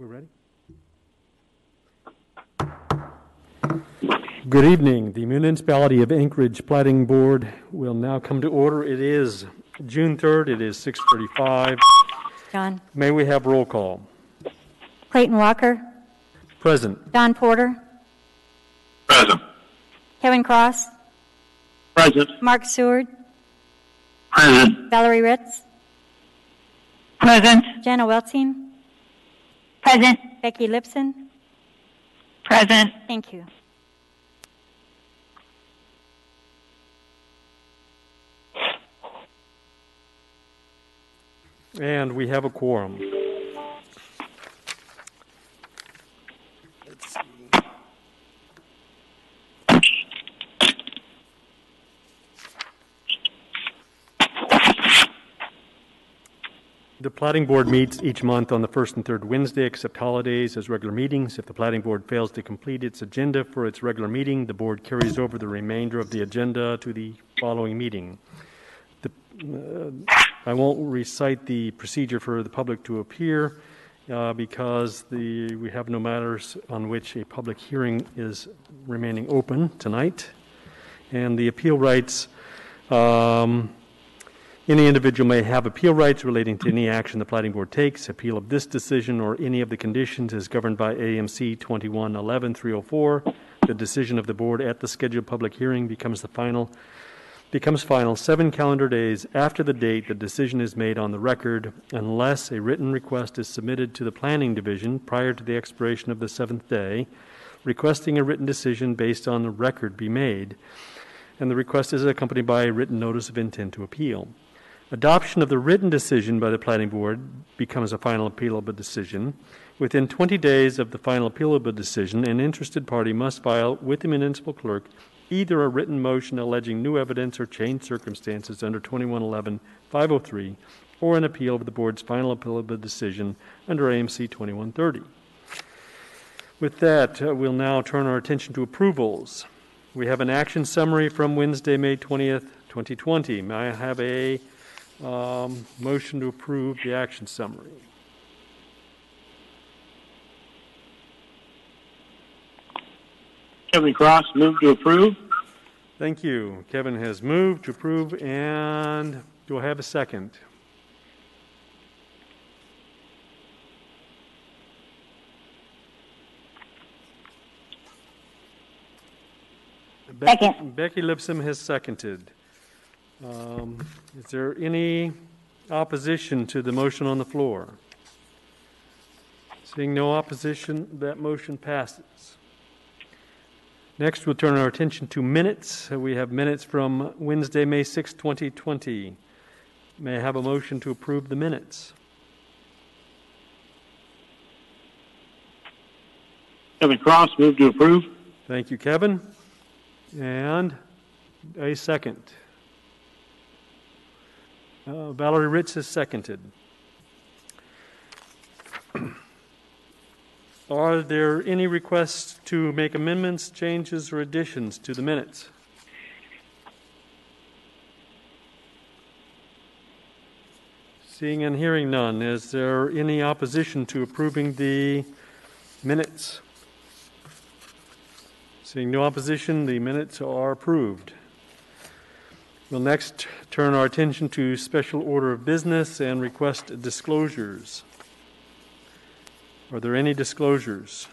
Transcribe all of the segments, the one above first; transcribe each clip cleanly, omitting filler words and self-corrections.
We're ready? Good evening. The Municipality of Anchorage Platting Board will now come to order. It is June 3rd. It is 6:35. John. May we have roll call? Clayton Walker. Present. Don Porter. Present. Kevin Cross. Present. Mark Seward. Present. Valerie Ritz. Present. Jenna Weltzing. Present. Becky Lipson. Present. Thank you. And we have a quorum. Let's see. The Platting Board meets each month on the first and third Wednesday, except holidays, as regular meetings. If the Platting Board fails to complete its agenda for its regular meeting, the Board carries over the remainder of the agenda to the following meeting. I won't recite the procedure for the public to appear because we have no matters on which a public hearing is remaining open tonight. And the appeal rights, any individual may have appeal rights relating to any action the Platting Board takes. Appeal of this decision or any of the conditions is governed by AMC 21-11-304. The decision of the Board at the scheduled public hearing becomes final 7 calendar days after the date the decision is made on the record, unless a written request is submitted to the Planning Division prior to the expiration of the 7th day, requesting a written decision based on the record be made, and the request is accompanied by a written notice of intent to appeal. Adoption of the written decision by the Planning Board becomes a final appealable decision. Within 20 days of the final appealable decision, an interested party must file with the municipal clerk either a written motion alleging new evidence or changed circumstances under 21-11-503 or an appeal of the Board's final appealable decision under AMC 2130. With that, we'll now turn our attention to approvals. We have an action summary from Wednesday, May 20th, 2020. May I have a motion to approve the action summary? Kevin Cross, move to approve. Thank you. Kevin has moved to approve, and do I have a second? Second. Becky Lipson has seconded. Is there any opposition to the motion on the floor? Seeing no opposition, that motion passes. Next, we'll turn our attention to minutes. We have minutes from Wednesday, May 6, 2020. May I have a motion to approve the minutes? Kevin Cross, move to approve. Thank you, Kevin. And a second. Valerie Ritz has seconded. Are there any requests to make amendments, changes, or additions to the minutes? Seeing and hearing none, is there any opposition to approving the minutes? Seeing no opposition, the minutes are approved. We'll next turn our attention to special order of business and request disclosures. Are there any disclosures?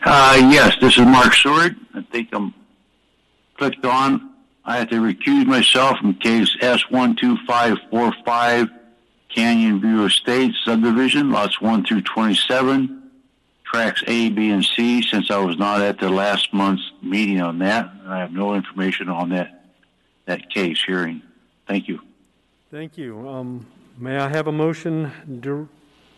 Yes, this is Mark Seward. I think I'm clicked on. I have to recuse myself from case S12545, Canyon View Estates subdivision, lots 1 through 27, tracks A, B, and C, since I was not at the last month's meeting on that. I have no information on that case hearing. Thank you. Thank you. May I have a motion?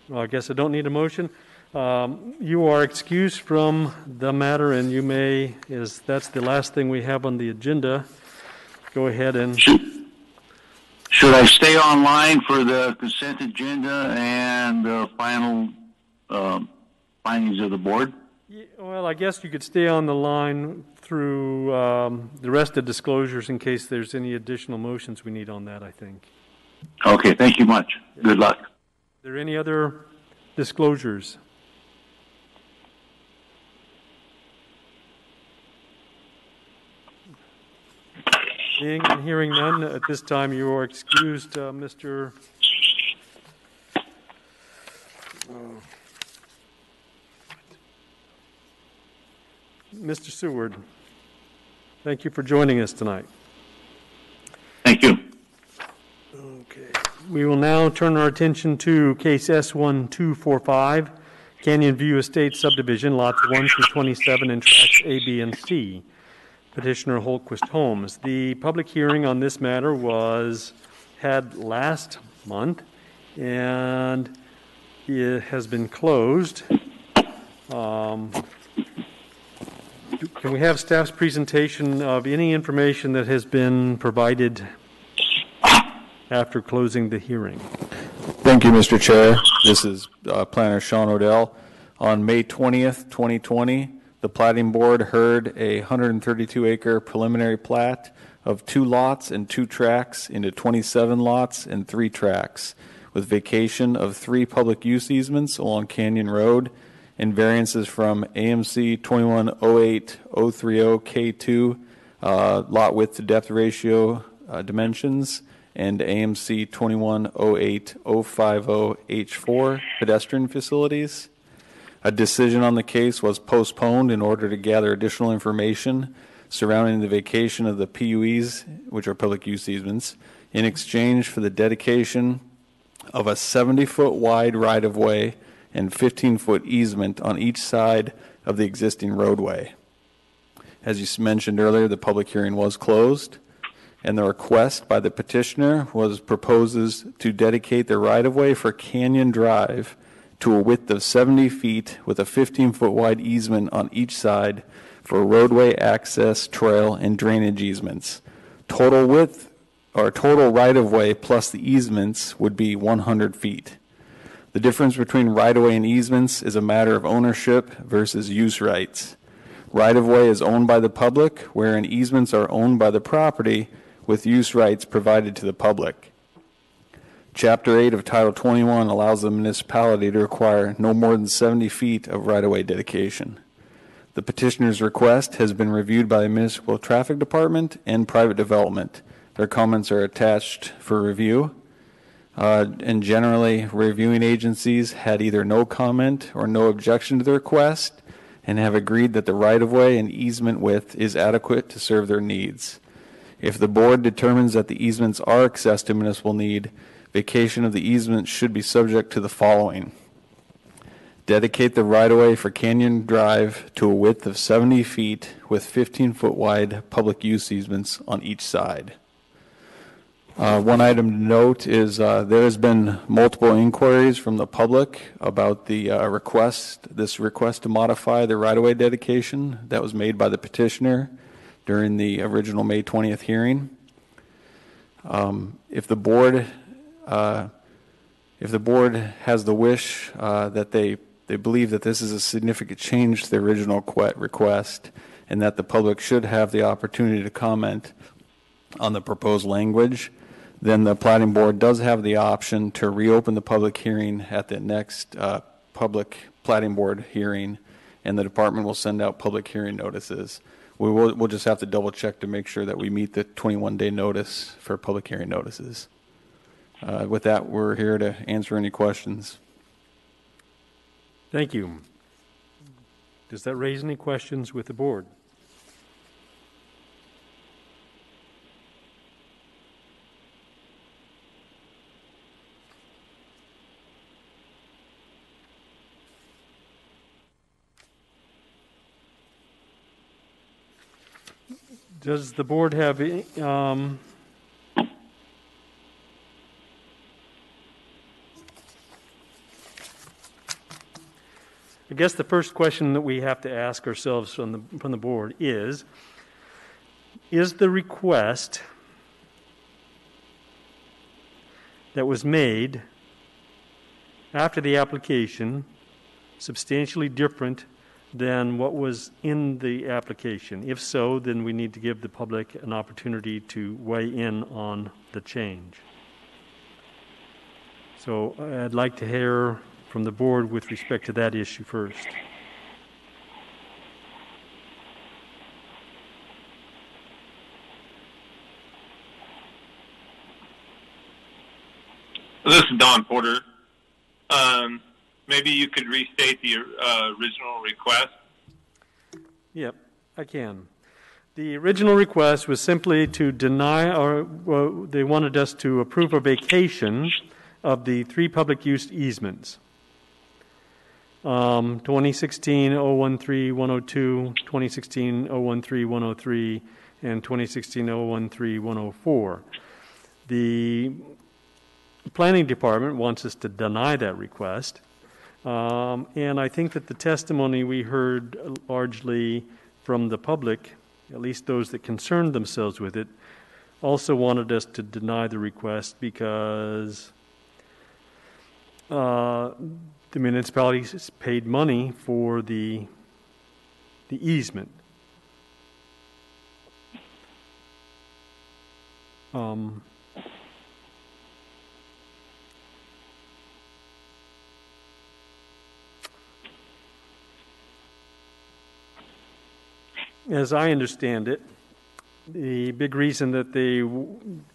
Well, I guess I don't need a motion. You are excused from the matter, and you may, that's the last thing we have on the agenda. Go ahead and... Should I stay online for the consent agenda and the final findings of the board? Yeah, well, I guess you could stay on the line through the rest of disclosures in case there's any additional motions we need on that, I think. Okay, thank you much. Good luck. there any other disclosures? Seeing and hearing none, at this time you are excused, Mr. Seward. Thank you for joining us tonight. Thank you. Okay. We will now turn our attention to case S1245, Canyon View Estate Subdivision, lots 1 through 27 and tracts A, B, and C. Petitioner Holquist Homes. The public hearing on this matter was had last month, and it has been closed. Can we have staff's presentation of any information that has been provided after closing the hearing? Thank you, Mr. Chair. This is Planner Sean Odell. On May 20th, 2020, the Platting Board heard a 132-acre preliminary plat of 2 lots and 2 tracts into 27 lots and 3 tracts, with vacation of 3 public use easements along Canyon Road and variances from AMC 2108030K2 lot width to depth ratio dimensions and AMC 2108050H4 pedestrian facilities. A decision on the case was postponed in order to gather additional information surrounding the vacation of the PUEs, which are public use easements, in exchange for the dedication of a 70-foot wide right-of-way and 15-foot easement on each side of the existing roadway. As you mentioned earlier, the public hearing was closed, and the request by the petitioner proposes to dedicate the right-of-way for Canyon Drive to a width of 70 feet with a 15-foot wide easement on each side for roadway access, trail, and drainage easements. Total width, or total right-of-way plus the easements, would be 100 feet. The difference between right-of-way and easements is a matter of ownership versus use rights. Right-of-way is owned by the public, wherein easements are owned by the property with use rights provided to the public. Chapter 8 of Title 21 allows the municipality to require no more than 70 feet of right-of-way dedication. The petitioner's request has been reviewed by the Municipal Traffic Department and Private Development. Their comments are attached for review. And generally, reviewing agencies had either no comment or no objection to the request and have agreed that the right-of-way and easement width is adequate to serve their needs. If the board determines that the easements are access to municipal need, vacation of the easement should be subject to the following. Dedicate the right-of-way for Canyon Drive to a width of 70 feet with 15-foot wide public use easements on each side. One item to note is there has been multiple inquiries from the public about the request to modify the right-of-way dedication that was made by the petitioner during the original May 20th hearing. If the board has the wish that they believe that this is a significant change to the original request and that the public should have the opportunity to comment on the proposed language, then the Platting Board does have the option to reopen the public hearing at the next public Platting Board hearing, and the department will send out public hearing notices. We'll just have to double check to make sure that we meet the 21-day notice for public hearing notices. With that, we're here to answer any questions. Thank you. Does that raise any questions with the board? Does the board have I guess the first question that we have to ask ourselves from the board is the request that was made after the application substantially different than what was in the application? If so, then we need to give the public an opportunity to weigh in on the change. So I'd like to hear from the board with respect to that issue first. This is Don Porter. Maybe you could restate the original request. Yep, I can. The original request was simply to deny, or well, they wanted us to approve a vacation of the 3 public use easements. 2016-013-102, 2016-013-103, and 2016-013-104. The Planning Department wants us to deny that request. And I think that the testimony we heard largely from the public, at least those that concerned themselves with it, also wanted us to deny the request because the municipalities paid money for the easement. As I understand it, the big reason that the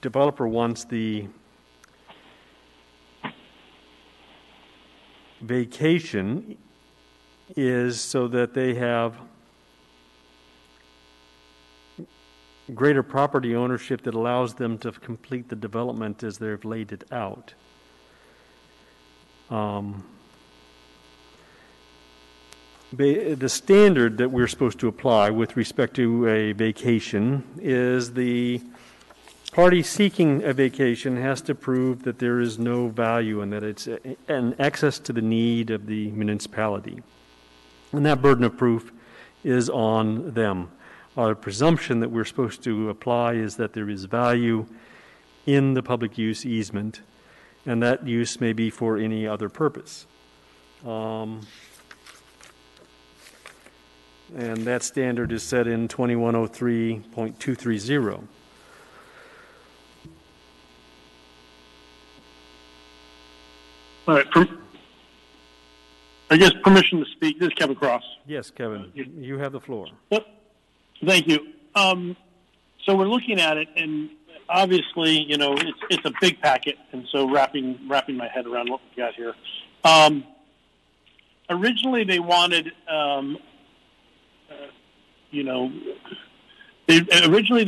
developer wants the vacation is so that they have greater property ownership that allows them to complete the development as they've laid it out. The standard that we're supposed to apply with respect to a vacation is the party seeking a vacation has to prove that there is no value and that it's an excess to the need of the municipality. And that burden of proof is on them. Our presumption that we're supposed to apply is that there is value in the public use easement, and that use may be for any other purpose. And that standard is set in 2103.230. All right. I guess permission to speak. This is Kevin Cross. Yes, Kevin, you have the floor. Yep. Thank you. So we're looking at it, and obviously, you know, it's a big packet, and so wrapping my head around what we got here. Originally, they wanted. They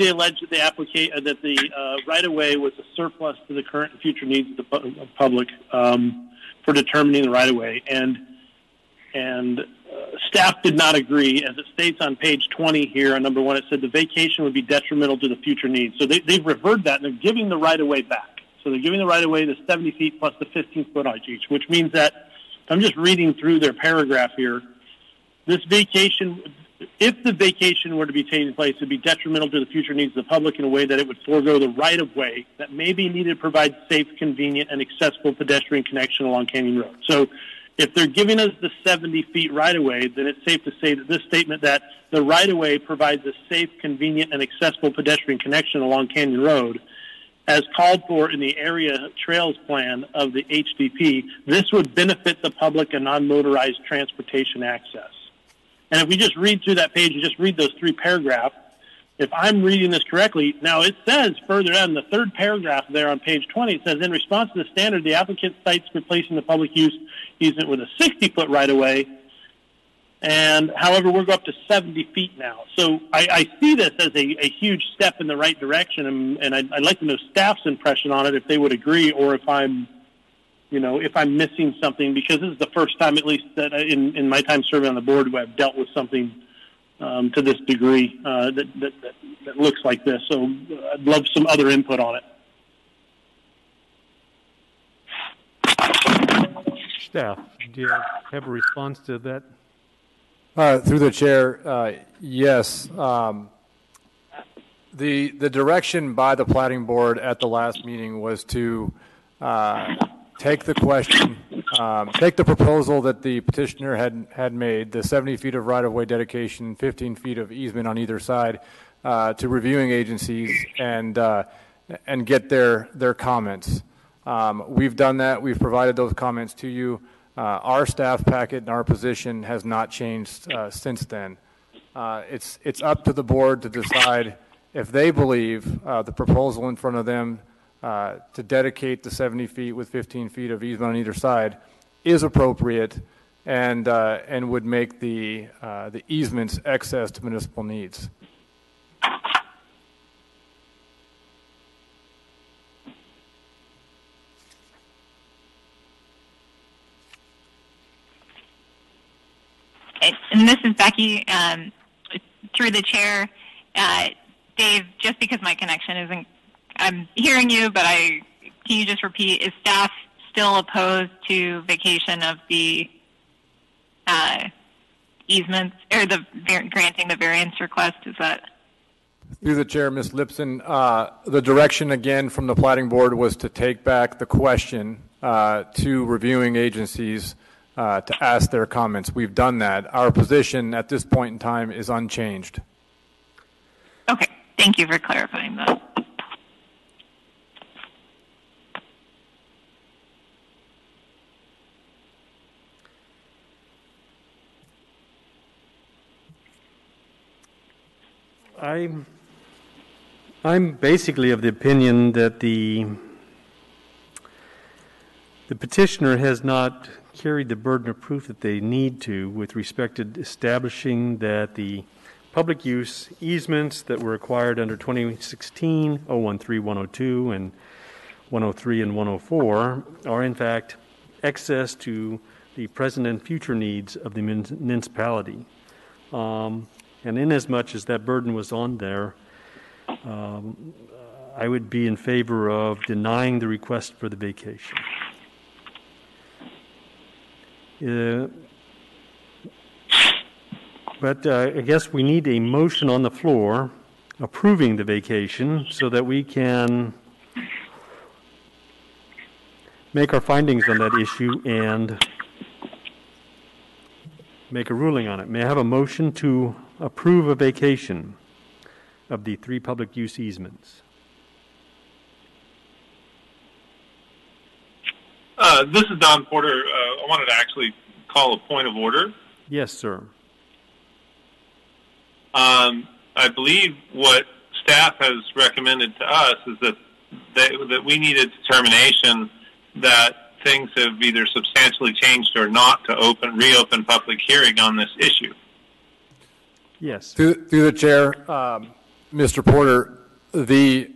alleged that that the right-of-way was a surplus to the current and future needs of the public for determining the right-of-way, and staff did not agree. As it states on page 20 here, on number 1, it said the vacation would be detrimental to the future needs. So they've reverted that, and they're giving the right-of-way back. So they're giving the right-of-way the 70 feet plus the 15-foot on each, which means that, I'm just reading through their paragraph here, this vacation, if the vacation were to be taking place, it would be detrimental to the future needs of the public in a way that it would forego the right-of-way that may be needed to provide safe, convenient, and accessible pedestrian connection along Canyon Road. So if they're giving us the 70 feet right-of-way, then it's safe to say that this statement that the right-of-way provides a safe, convenient, and accessible pedestrian connection along Canyon Road, as called for in the area trails plan of the HDP, this would benefit the public and non-motorized transportation access. And if we just read through that page and just read those 3 paragraphs, if I'm reading this correctly, now it says further down in the 3rd paragraph there on page 20, it says, in response to the standard, the applicant cites replacing the public use easement with a 60-foot right-of-way, and however, we'll go up to 70 feet now. So I see this as a huge step in the right direction, and I'd like to know staff's impression on it, if they would agree, or if I'm missing something, because this is the first time, at least that in my time serving on the board, where I've dealt with something to this degree that looks like this. So I'd love some other input on it. Staff, do you have a response to that? Through the chair, yes. The direction by the Platting Board at the last meeting was to take the question, take the proposal that the petitioner had made, the 70 feet of right-of-way dedication, 15 feet of easement on either side, to reviewing agencies and get their comments. We've done that. We've provided those comments to you. Our staff packet and our position has not changed since then. It's up to the board to decide if they believe the proposal in front of them to dedicate the 70 feet with 15 feet of easement on either side is appropriate and would make the easements access to municipal needs. And this is Becky, through the chair. Dave, just because my connection isn't, I'm hearing you, but can you just repeat, is staff still opposed to vacation of the easements, or granting the variance request? Is that? Through the chair, Ms. Lipson, the direction again from the Platting Board was to take back the question to reviewing agencies to ask their comments. We've done that. Our position at this point in time is unchanged. Okay, thank you for clarifying that. I'm basically of the opinion that the petitioner has not carried the burden of proof that they need to with respect to establishing that the public use easements that were acquired under 2016, 013, 102, and 103 and 104 are in fact access to the present and future needs of the municipality. And inasmuch as that burden was on there, I would be in favor of denying the request for the vacation. But I guess we need a motion on the floor approving the vacation so that we can make our findings on that issue and make a ruling on it. May I have a motion to approve a vacation of the 3 public use easements? This is Don Porter. I wanted to actually call a point of order. Yes, sir. I believe what staff has recommended to us is that we need a determination that things have either substantially changed or not to reopen public hearing on this issue. Yes. Through the chair, Mr. Porter, the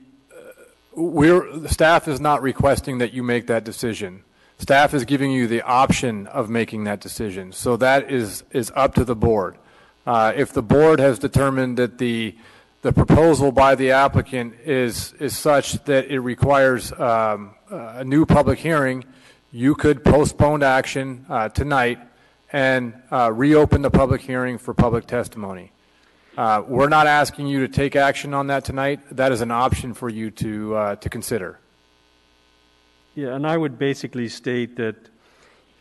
staff is not requesting that you make that decision. Staff is giving you the option of making that decision. So that is up to the board. If the board has determined that the proposal by the applicant is such that it requires a new public hearing, you could postpone action tonight and reopen the public hearing for public testimony. We're not asking you to take action on that tonight. That is an option for you to consider. Yeah, and I would basically state that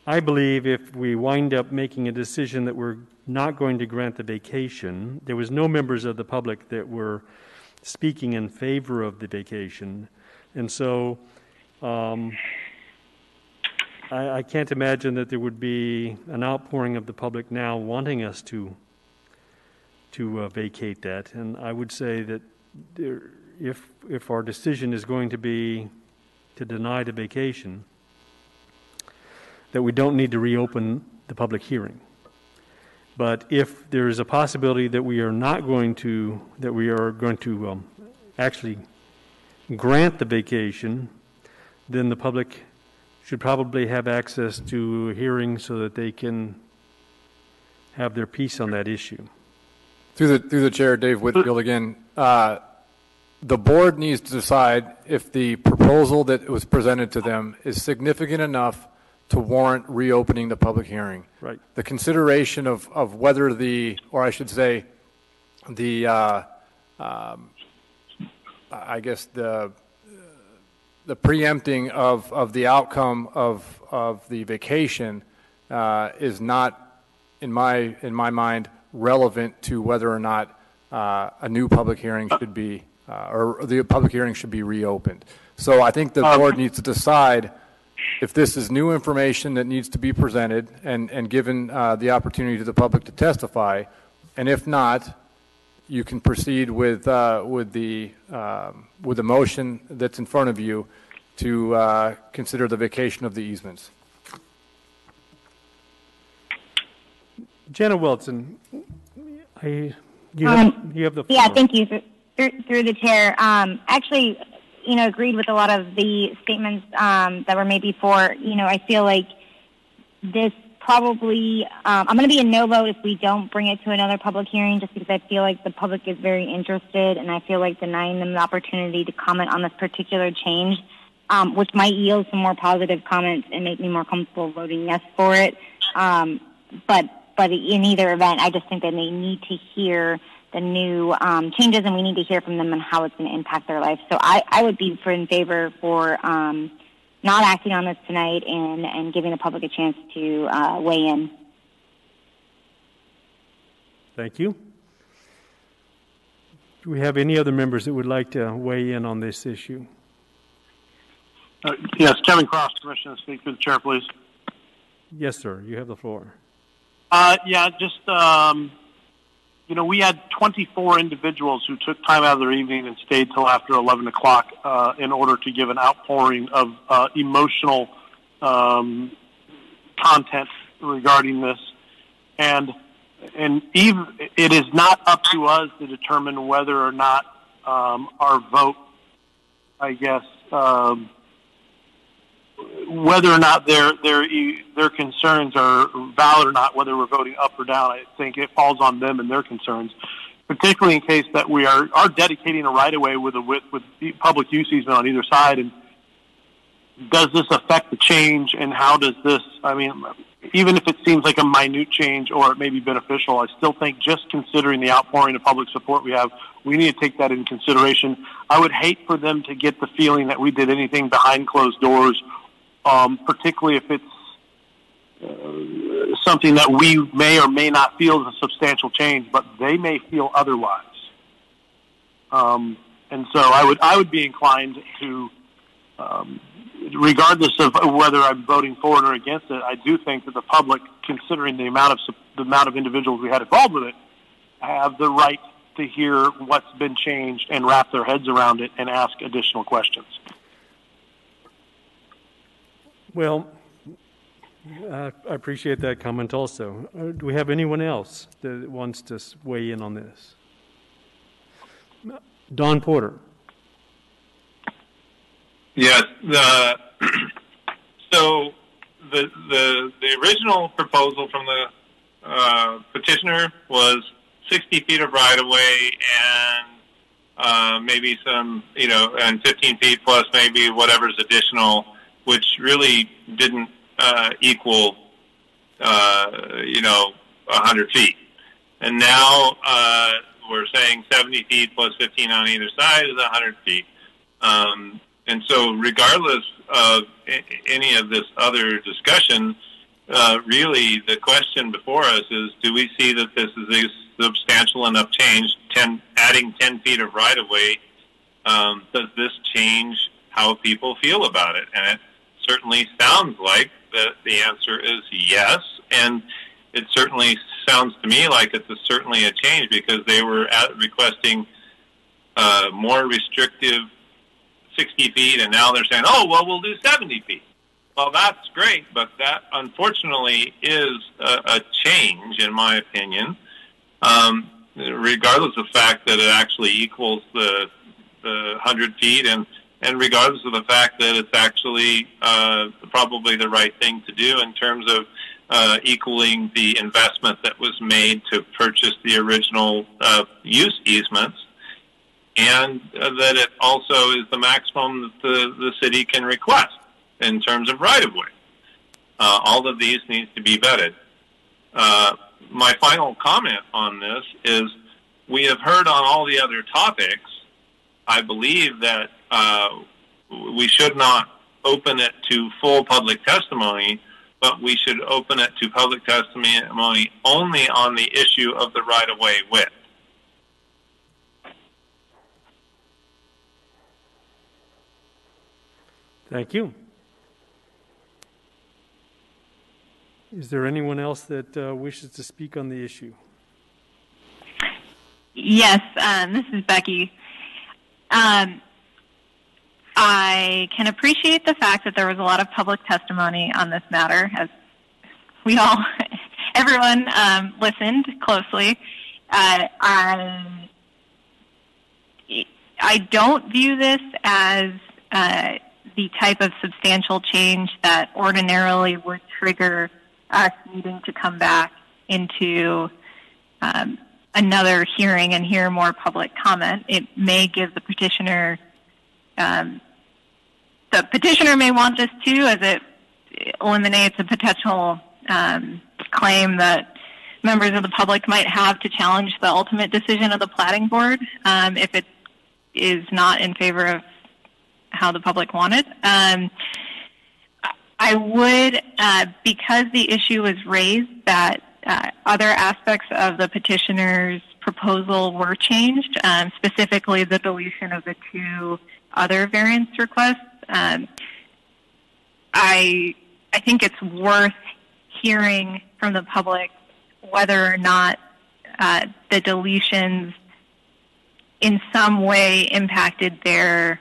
I believe if we wind up making a decision that we're not going to grant the vacation, there was no members of the public that were speaking in favor of the vacation, and so I can't imagine that there would be an outpouring of the public now wanting us to vacate that. And I would say that if our decision is going to be to deny the vacation, that we don't need to reopen the public hearing. But if there is a possibility that we are going to actually grant the vacation, then the public should probably have access to a hearing so that they can have their piece on that issue. Through the chair, Dave Whitfield again. The board needs to decide if the proposal that was presented to them is significant enough to warrant reopening the public hearing. Right. The consideration of whether or I should say, I guess the preempting of the outcome of the vacation is not, in my mind, relevant to whether or not a new public hearing should be or the public hearing should be reopened. So I think the board needs to decide if this is new information that needs to be presented and given the opportunity to the public to testify, and if not, you can proceed with the motion that's in front of you to consider the vacation of the easements. Janet Wilson, you have the floor. Yeah, thank you. Through the chair. Actually, agreed with a lot of the statements that were made before. I feel like this probably, I'm going to be a no vote if we don't bring it to another public hearing, just because I feel like the public is very interested, and I feel like denying them the opportunity to comment on this particular change, which might yield some more positive comments and make me more comfortable voting yes for it. But in either event, I just think that they need to hear the new changes, and we need to hear from them on how it's going to impact their life. So I would be in favor for not acting on this tonight and giving the public a chance to weigh in. Thank you. Do we have any other members that would like to weigh in on this issue? Yes, Kevin Cross, Commissioner, speak to the chair, please. Yes, sir. You have the floor. We had 24 individuals who took time out of their evening and stayed till after 11 o'clock in order to give an outpouring of emotional content regarding this. And even it is not up to us to determine whether or not our vote, I guess, whether or not their concerns are valid or not, whether we're voting up or down. I think it falls on them and their concerns, particularly in case that we are dedicating a right-of-way with public use easement on either side. And does this affect the change, and how does this, even if it seems like a minute change or it may be beneficial, I still think just considering the outpouring of public support we have, we need to take that into consideration. I would hate for them to get the feeling that we did anything behind closed doors, particularly if it's something that we may or may not feel is a substantial change, but they may feel otherwise. And so I would be inclined to, regardless of whether I'm voting for it or against it, I do think that the public, considering the amount of individuals we had involved with it, have the right to hear what's been changed and wrap their heads around it and ask additional questions. Well, I appreciate that comment also. Do we have anyone else that wants to weigh in on this? Don Porter. Yes. So the original proposal from the petitioner was 60 feet of right-of-way and maybe some, and 15 feet plus maybe whatever's additional, which really didn't equal, 100 feet. And now we're saying 70 feet plus 15 on either side is 100 feet. And so regardless of any of this other discussion, really the question before us is, do we see that this is a substantial enough change? Adding 10 feet of right-of-way, does this change how people feel about it? And it certainly sounds like that the answer is yes, and it certainly sounds to me like it's certainly a change, because they were requesting more restrictive 60 feet, and now they're saying, oh, well, we'll do 70 feet. Well, that's great, but that unfortunately is a change, in my opinion, regardless of the fact that it actually equals the 100 feet, and regardless of the fact that it's actually probably the right thing to do in terms of equaling the investment that was made to purchase the original use easements, and that it also is the maximum that the city can request in terms of right-of-way. All of these needs to be vetted. My final comment on this is, we have heard on all the other topics, I believe that we should not open it to full public testimony, but we should open it to public testimony only on the issue of the right-of-way width. Thank you. Is there anyone else that wishes to speak on the issue? Yes, this is Becky. I can appreciate the fact that there was a lot of public testimony on this matter, as we all, everyone listened closely. I don't view this as the type of substantial change that ordinarily would trigger us needing to come back into another hearing and hear more public comment. It may give the petitioner may want this too, as it eliminates a potential claim that members of the public might have to challenge the ultimate decision of the Platting Board if it is not in favor of how the public wanted. I would, because the issue was raised that other aspects of the petitioner's proposal were changed, specifically the deletion of the two other variance requests. I think it's worth hearing from the public whether or not the deletions in some way impacted their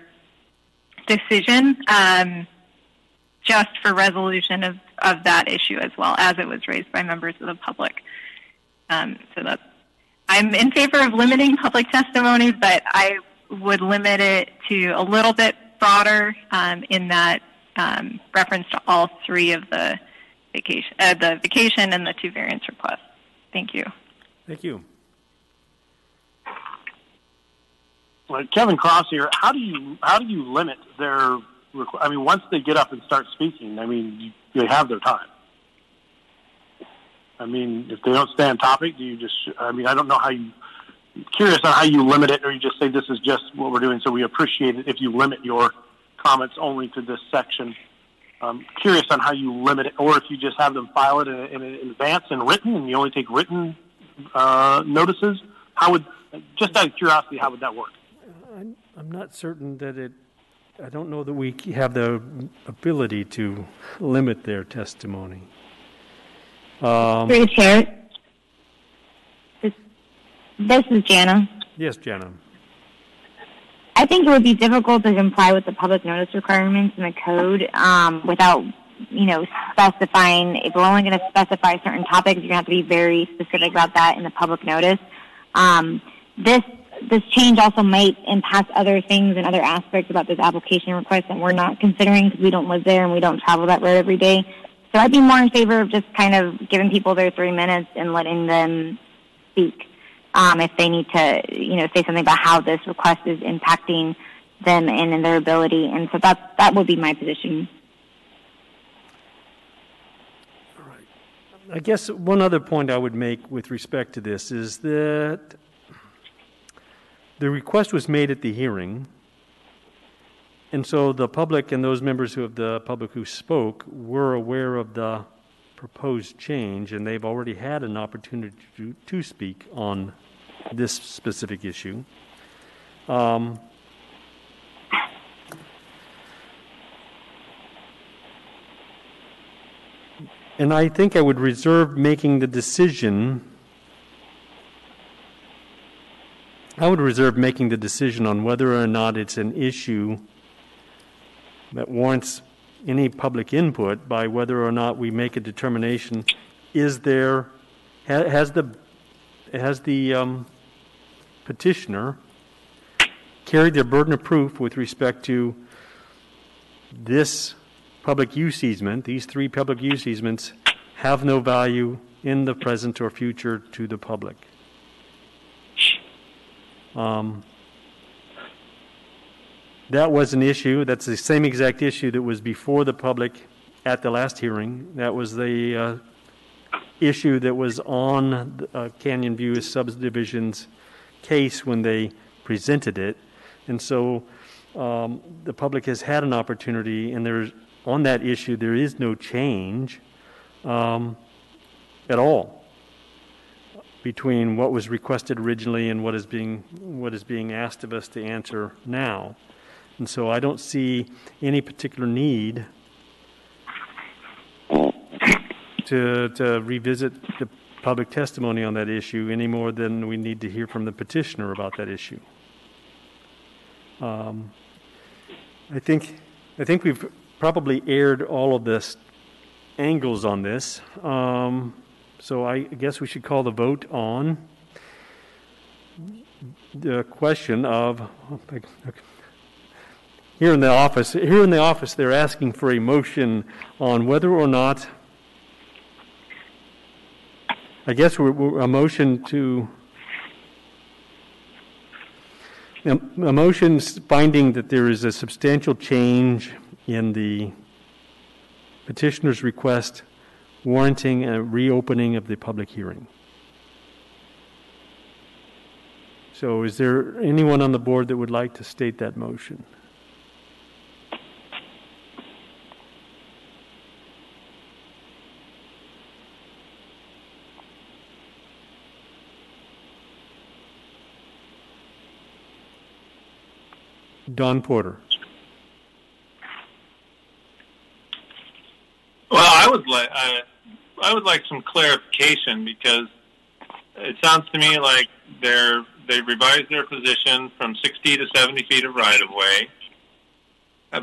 decision, just for resolution of that issue as well, as it was raised by members of the public. So that's, I'm in favor of limiting public testimony, but I would limit it to a little bit broader in that reference to all three of the vacation and the two variance requests. Thank you. Thank you. Kevin Cross here. How do you limit their? I mean, once they get up and start speaking, I mean, they have their time. I mean, if they don't stay on topic, do you just? I mean, I don't know how you. Curious on how you limit it, or you just say this is just what we're doing. So we appreciate it if you limit your comments only to this section. Curious on how you limit it, or if you just have them file it in advance and written, and you only take written notices. How would, just out of curiosity, how would that work? I'm not certain that it. I don't know that we have the ability to limit their testimony. Through the chair. This is Jana. Yes, Jana. I think it would be difficult to comply with the public notice requirements in the code without, specifying. If we're only going to specify certain topics, you're going to have to be very specific about that in the public notice. This change also might impact other things and other aspects about this application request that we're not considering because we don't live there and we don't travel that road every day. So I'd be more in favor of just kind of giving people their 3 minutes and letting them speak. If they need to, say something about how this request is impacting them and in their ability. And so that would be my position. All right. I guess one other point I would make with respect to this is that the request was made at the hearing, and so the public and those members of the public who spoke were aware of the proposed change, and they've already had an opportunity to speak on this specific issue. And I think I would reserve making the decision. I would reserve making the decision on whether or not it's an issue that warrants any public input by whether or not we make a determination. Has the petitioner carried their burden of proof with respect to this public use easement? These three public use easements have no value in the present or future to the public. That was an issue. That's the same exact issue that was before the public at the last hearing. That was the issue that was on Canyon View Subdivision's case when they presented it. And so the public has had an opportunity, and on that issue there is no change at all between what was requested originally and what is being asked of us to answer now. And so I don't see any particular need to revisit the public testimony on that issue any more than we need to hear from the petitioner about that issue. I think we've probably aired all of the angles on this. So I guess we should call the vote on the question of here in the office. Here in the office, they're asking for a motion on whether or not. I guess we're a motion to. A motion finding that there is a substantial change in the petitioner's request warranting a reopening of the public hearing. So is there anyone on the board that would like to state that motion? Don Porter. Well, I would like some clarification, because it sounds to me like they revised their position from 60 to 70 feet of right-of-way,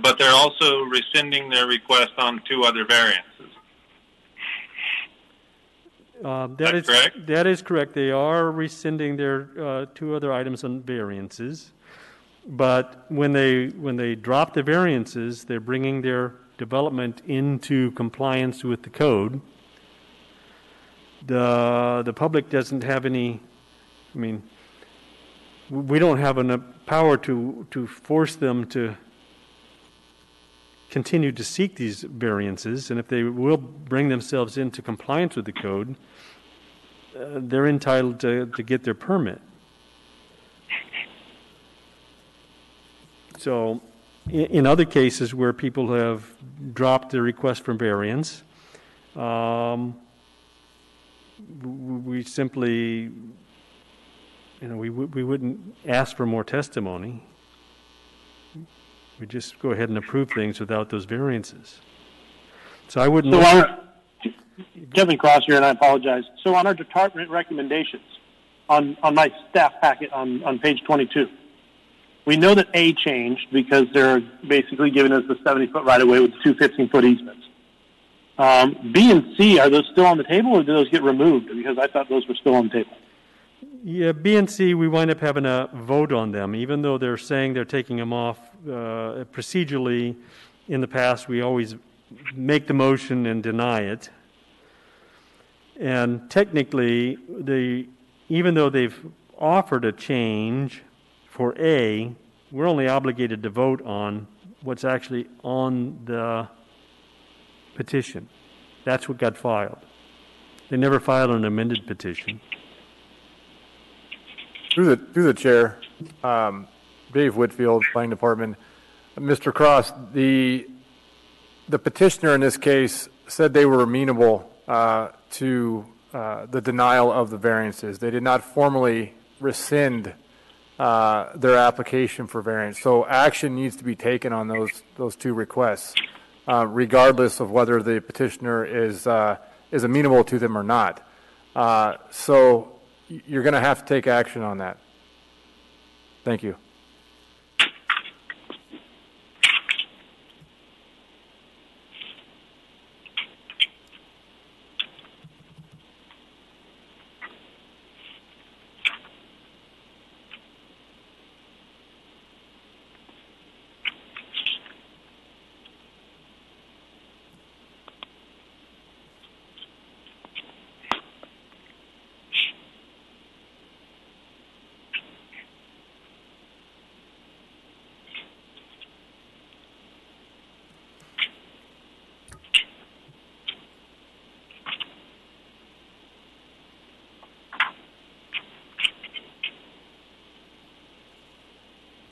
but they're also rescinding their request on 2 other variances. That is correct? That is correct. They are rescinding their 2 other items on variances. But when they drop the variances, they're bringing their development into compliance with the code. The public doesn't have any. I mean, we don't have enough power to force them to continue to seek these variances, and if they will bring themselves into compliance with the code, they're entitled to get their permit. So in other cases where people have dropped their request for variance, we simply, we wouldn't ask for more testimony. We just go ahead and approve things without those variances. So I wouldn't. Kevin Cross here, and I apologize. So on our department recommendations, on my staff packet on page 22, we know that A changed because they're basically giving us the 70-foot right-of-way with 2 15-foot easements. B and C, are those still on the table, or do those get removed? Because I thought those were still on the table. Yeah, B and C, we wind up having a vote on them, even though they're saying they're taking them off procedurally. In the past, we always make the motion and deny it. And technically, even though they've offered a change for A, we're only obligated to vote on what's actually on the petition. That's what got filed. They never filed an amended petition. Through the chair, Dave Whitfield, Planning Department. Mr. Cross, the petitioner in this case said they were amenable to the denial of the variances. They did not formally rescind their application for variance. So action needs to be taken on those 2 requests, regardless of whether the petitioner is amenable to them or not. So you're going to have to take action on that. Thank you.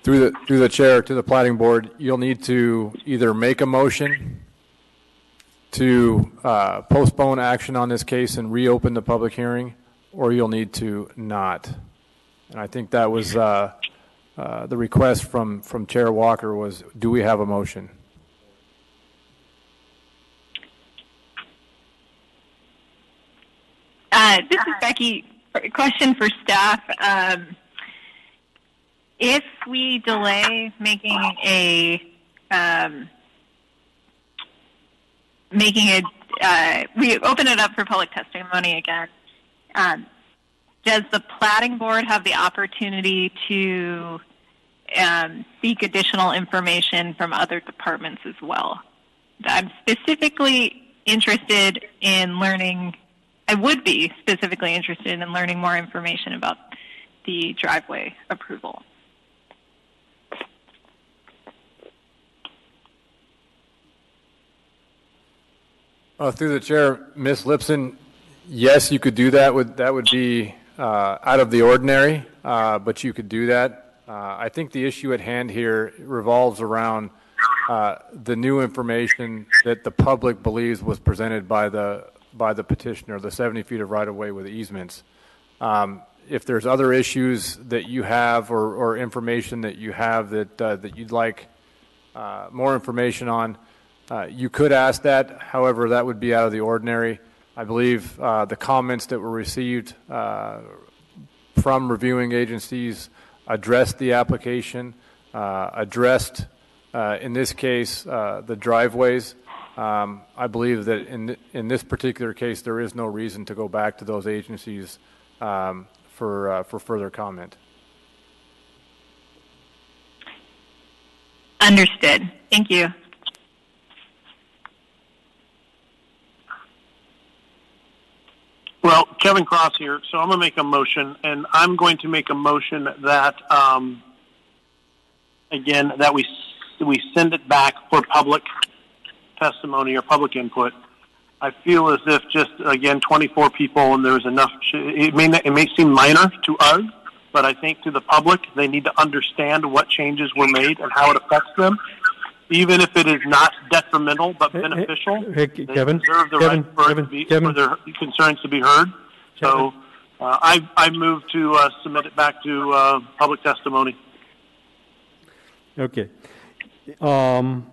Through the chair to the Platting Board, you'll need to either make a motion to postpone action on this case and reopen the public hearing, or you'll need to not. And I think that was the request from Chair Walker was, do we have a motion? This is Becky. Question for staff. If we delay making a we open it up for public testimony again, does the Platting Board have the opportunity to seek additional information from other departments as well? I'm specifically interested in learning, I would be specifically interested in learning more information about the driveway approval. Through the chair, Ms. Lipson, yes, you could do that. That would be out of the ordinary, but you could do that. I think the issue at hand here revolves around the new information that the public believes was presented by the petitioner, the 70 feet of right-of-way with easements. If there's other issues that you have or information that you have that you'd like more information on, you could ask that. However, that would be out of the ordinary. I believe the comments that were received from reviewing agencies addressed the application, addressed, in this case, the driveways. I believe that in this particular case, there is no reason to go back to those agencies for further comment. Understood. Thank you. Well, Kevin Cross here. So I'm going to make a motion, and I'm going to make a motion that, again, that we send it back for public testimony or public input. I feel as if just, again, 24 people, and there's enough. It may seem minor to us, but I think to the public, they need to understand what changes were made and how it affects them. Even if it is not detrimental but beneficial, Hey, they Kevin, deserve the Kevin, right for, Kevin, for their concerns to be heard. So I move to submit it back to public testimony. Okay. Don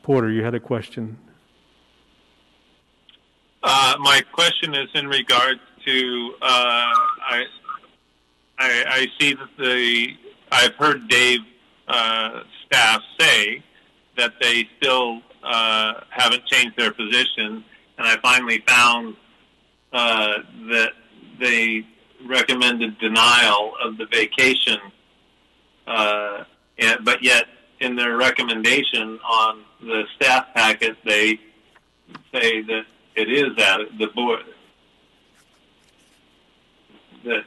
Porter, you had a question. My question is in regards to I see that I've heard Dave staff say that they still haven't changed their position, and I finally found that they recommended denial of the vacation, but yet in their recommendation on the staff packet they say that it is at the board, that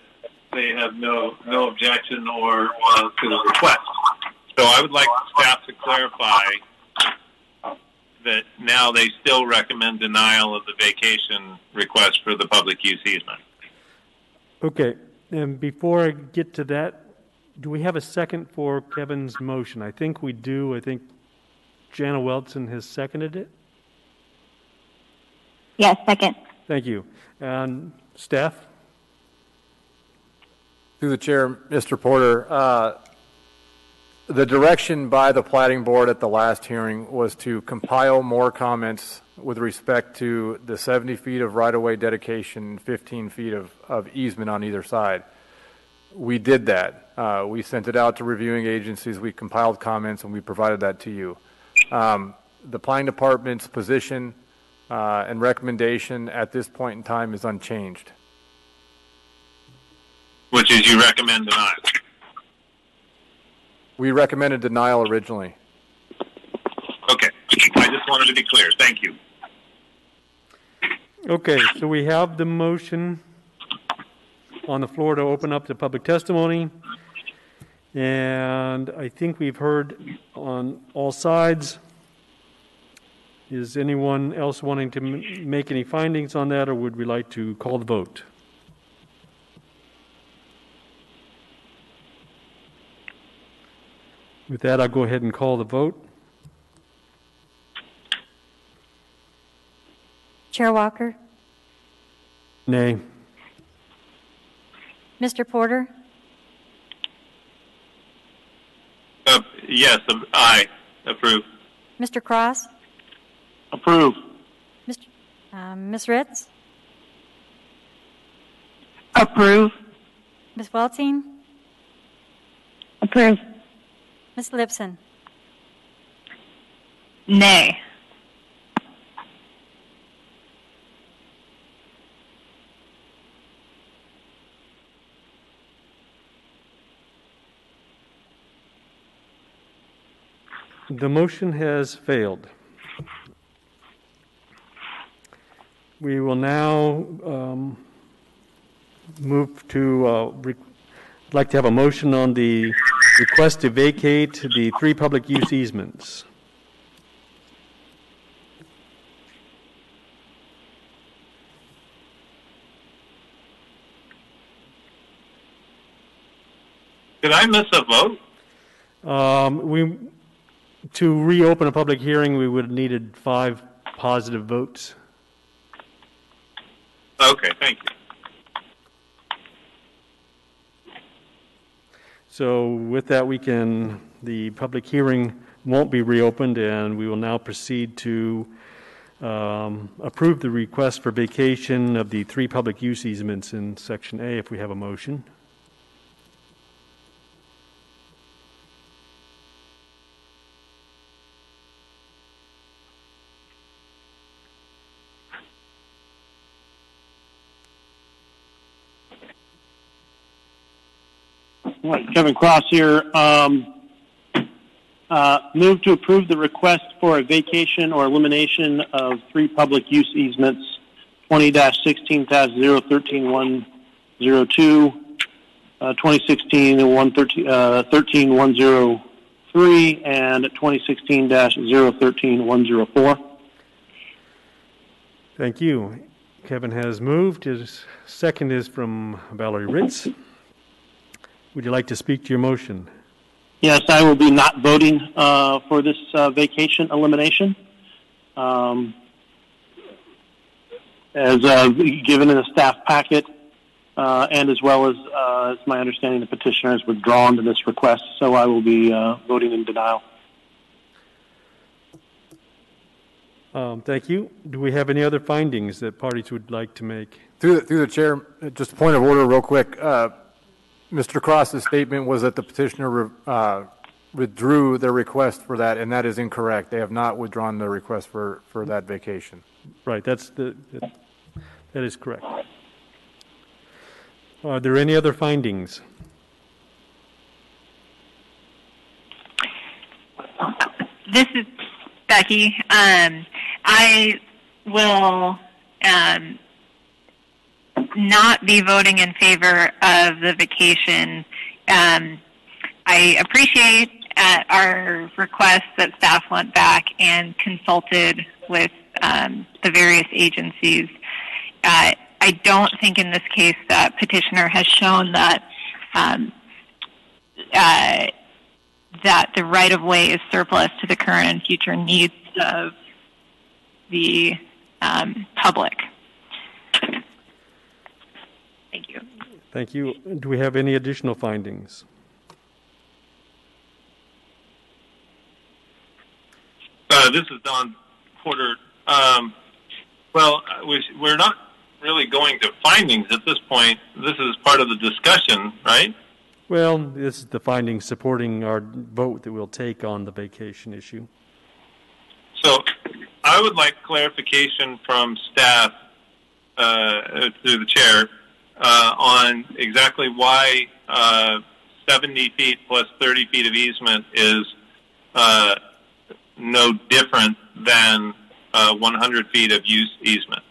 they have no objection or to the request. So I would like staff to clarify that now they still recommend denial of the vacation request for the public use easement. Okay, and before I get to that, do we have a second for Kevin's motion? I think we do. I think Jana Welton has seconded it. Yes, second. Thank you. And staff? Through the chair, Mr. Porter, the direction by the Platting Board at the last hearing was to compile more comments with respect to the 70 feet of right-of-way dedication, 15 feet of easement on either side. We did that. We sent it out to reviewing agencies, we compiled comments, and we provided that to you. The Planning Department's position and recommendation at this point in time is unchanged. Which is you recommend denial. We recommended denial originally. Okay. I just wanted to be clear. Thank you. Okay, so we have the motion on the floor to open up the public testimony. And I think we've heard on all sides. Is anyone else wanting to make any findings on that, or would we like to call the vote? With that, I'll go ahead and call the vote. Chair Walker, Nay. Mr. Porter, Yes, aye. Approve. Mr. Cross, Approve. Ms. Ritz, Approve. Ms. Welting, Approve. Ms. Lipson. Nay. The motion has failed. We will now move to, I'd like to have a motion on the request to vacate the 3 public use easements. Did I miss a vote? To reopen a public hearing, we would have needed 5 positive votes. Okay, thank you. So with that, the public hearing won't be reopened, and we will now proceed to approve the request for vacation of the 3 public use easements in Section A, if we have a motion. Kevin Cross here. Move to approve the request for a vacation or elimination of 3 public use easements, 20-16-013-102, 2016-113-103, and 2016-013-104. Thank you. Kevin has moved. His second is from Valerie Ritz. Would you like to speak to your motion? Yes, I will be not voting for this vacation elimination. As given in the staff packet, and as well as it's my understanding the petitioner has withdrawn to this request, so I will be voting in denial. Thank you. Do we have any other findings that parties would like to make? Through the chair, just a point of order real quick. Mr. Cross's statement was that the petitioner withdrew their request for that, and that is incorrect. They have not withdrawn their request for that vacation. Right, that is correct. Are there any other findings? This is Becky. I will not be voting in favor of the vacation. I appreciate our request that staff went back and consulted with the various agencies. I don't think in this case that petitioner has shown that that the right-of-way is surplus to the current and future needs of the public. Thank you. Thank you. Do we have any additional findings? This is Don Porter. Well, we're not really going to findings at this point. This is part of the discussion, right? Well, this is the findings supporting our vote that we'll take on the vacation issue. So I would like clarification from staff through the chair on exactly why 70 feet plus 30 feet of easement is no different than 100 feet of use easement,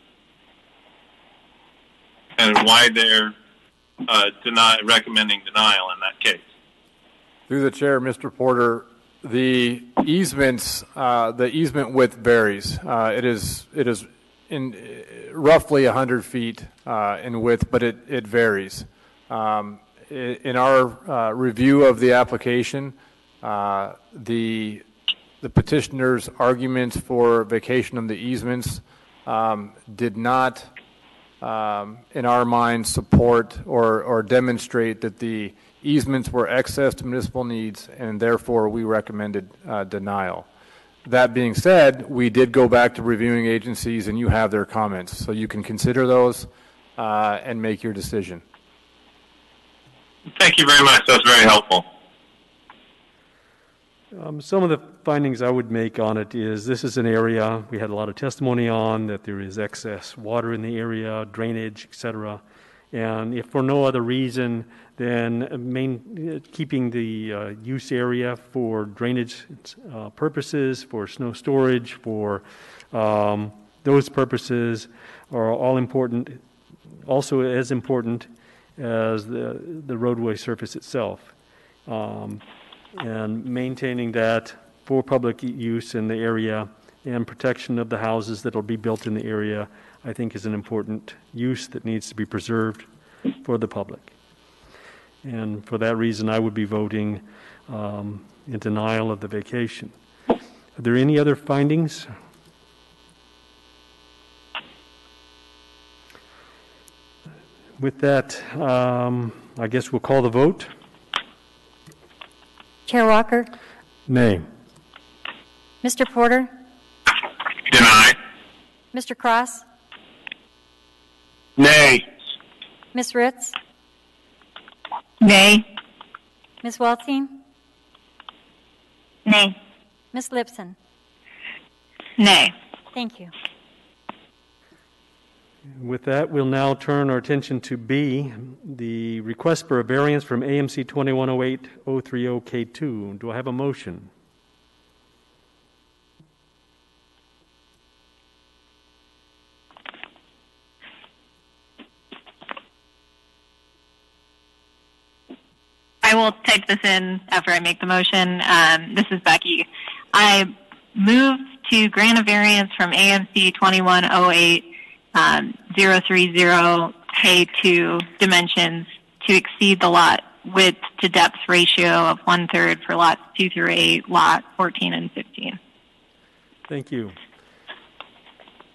and why they're recommending denial in that case. Through the chair, Mr. Porter, the easement width varies. It is in roughly 100 feet in width, but it varies. In our review of the application, the petitioner's arguments for vacation of the easements did not in our minds, support or demonstrate that the easements were excess to municipal needs, and therefore we recommended denial. That being said, we did go back to reviewing agencies, and you have their comments, so you can consider those and make your decision. Thank you very much. That was very helpful. Some of the findings I would make on it is this is an area we had a lot of testimony on, that there is excess water in the area, drainage, etc. And if for no other reason than keeping the use area for drainage purposes, for snow storage, for those purposes are all important, also as important as the roadway surface itself. And maintaining that for public use in the area and protection of the houses that will be built in the area, I think is an important use that needs to be preserved for the public. And for that reason, I would be voting in denial of the vacation. Are there any other findings? With that, I guess we'll call the vote. Chair Walker, Nay. Mr. Porter, Deny. Mr. Cross, Nay. Ms. Ritz, Nay. Ms. Waltzing, Nay. Ms. Lipson. Nay. Thank you. With that, we'll now turn our attention to B, the request for a variance from AMC 2108-030K2. Do I have a motion? I will type this in after I make the motion. This is Becky. I move to grant a variance from AMC 2108-030K2 dimensions to exceed the lot width to depth ratio of 1/3 for lots 2 through 8, lot 14 and 15. Thank you.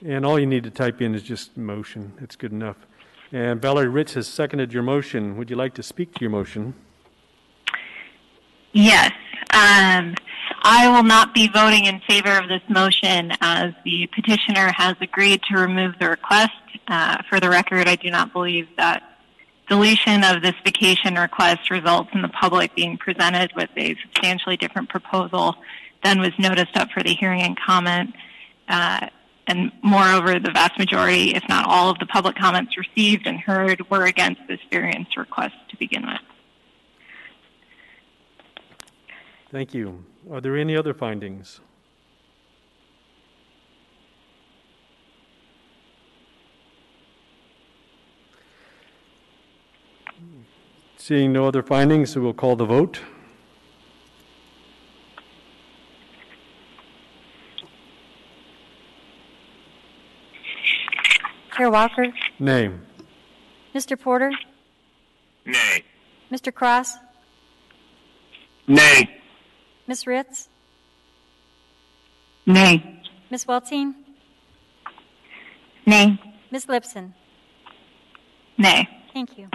And all you need to type in is just motion. It's good enough. And Valerie Rich has seconded your motion. Would you like to speak to your motion? Yes. I will not be voting in favor of this motion as the petitioner has agreed to remove the request. For the record, I do not believe that deletion of this vacation request results in the public being presented with a substantially different proposal than was noticed up for the hearing and comment. And moreover, the vast majority, if not all, of the public comments received and heard were against this variance request to begin with. Thank you. Are there any other findings? Seeing no other findings, we'll call the vote. Chair Walker, Nay. Mr. Porter, Nay. Mr. Cross, Nay. Ms. Ritz, Nay. Ms. Weltine, Nay. Ms. Lipson. Nay. Thank you.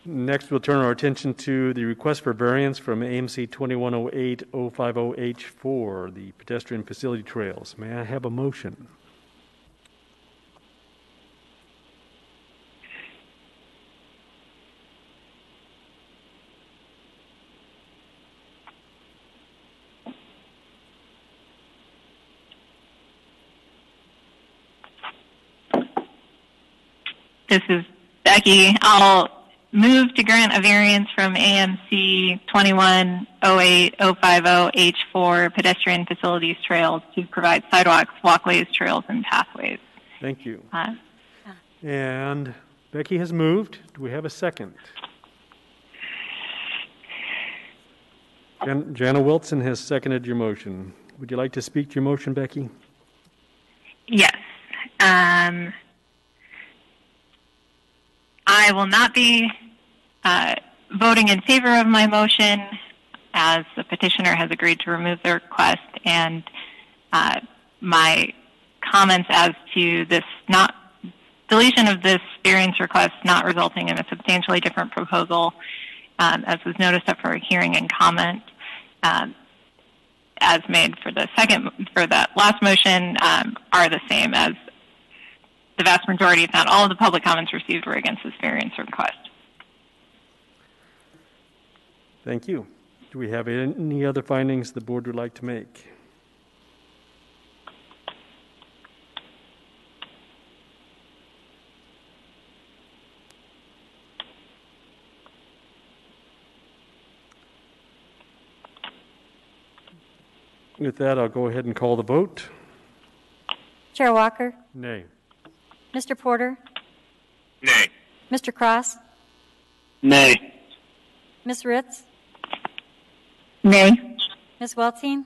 Next, we'll turn our attention to the request for variance from AMC 2108-050H4, the pedestrian facility trails. May I have a motion? This is Becky. I'll move to grant a variance from AMC 2108-050H4 pedestrian facilities trails to provide sidewalks, walkways, trails, and pathways. Thank you. And Becky has moved. Do we have a second? Jana Wilson has seconded your motion. Would you like to speak to your motion, Becky? Yes. I will not be voting in favor of my motion as the petitioner has agreed to remove the request, and my comments as to this not deletion of this variance request not resulting in a substantially different proposal, as was noticed up for a hearing and comment, as made for that last motion, are the same as the vast majority, if not all, of the public comments received were against this variance request. Thank you. Do we have any other findings the board would like to make? With that, I'll go ahead and call the vote. Chair Walker, Nay. Mr. Porter, Nay. Mr. Cross, Nay. Ms. Ritz, Nay. Ms. Weltine,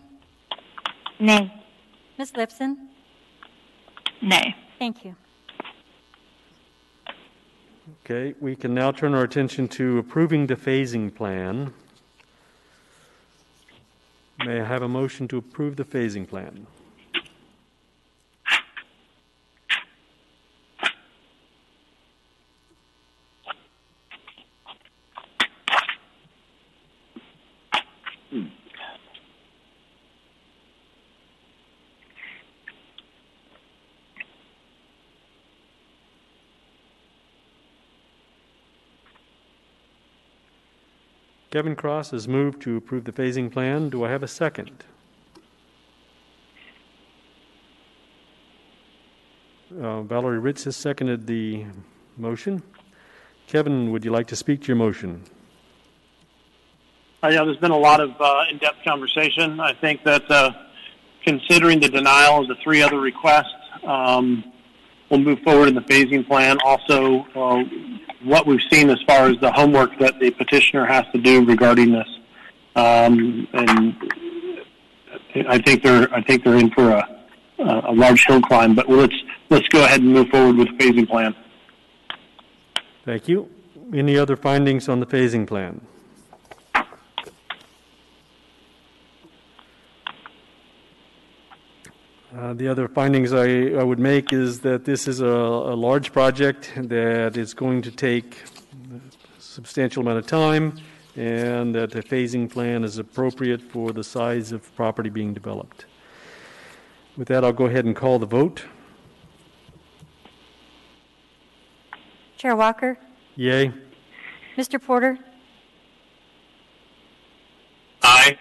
Nay. Ms. Lipson. Nay. Thank you. Okay, we can now turn our attention to approving the phasing plan. May I have a motion to approve the phasing plan? Kevin Cross has moved to approve the phasing plan. Do I have a second? Valerie Ritz has seconded the motion. Kevin, would you like to speak to your motion? Yeah, there's been a lot of in-depth conversation. I think that considering the denial of the three other requests, we'll move forward in the phasing plan. Also, what we've seen as far as the homework that the petitioner has to do regarding this, and I think they're in for a large hill climb. But let's go ahead and move forward with the phasing plan. Thank you. Any other findings on the phasing plan? The other findings I would make is that this is a large project that is going to take a substantial amount of time, and that the phasing plan is appropriate for the size of property being developed. With that, I'll go ahead and call the vote. Chair Walker, Yay. Mr. Porter, Aye.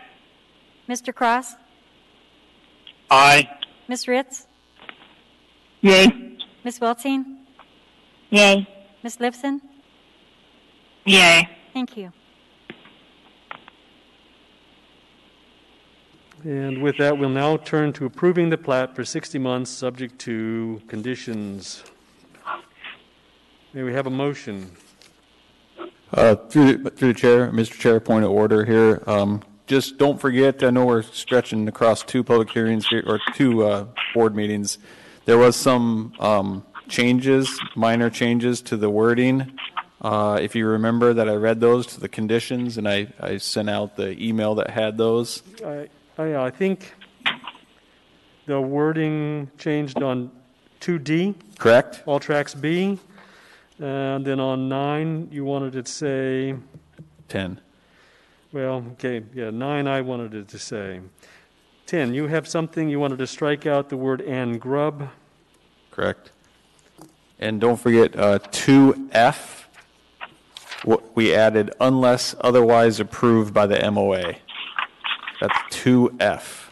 Mr. Cross, Aye. Ms. Ritz, Yay. Ms. Weltine, Yay. Ms. Lipson. Yay. Thank you. And with that, we'll now turn to approving the plat for 60 months, subject to conditions. May we have a motion? Through the chair, Mr. Chair, point of order here. Just don't forget, I know we're stretching across two public hearings here, or two board meetings. There was some changes, minor changes to the wording. If you remember that I read those to the conditions, and I sent out the email that had those. I think the wording changed on 2D. Correct. All tracks B. And then on 9, you wanted it to say... 10. Well, okay, yeah, 9 I wanted it to say. 10, you have something you wanted to strike out the word "and grub." Correct. And don't forget 2F, what we added, unless otherwise approved by the MOA. That's 2F.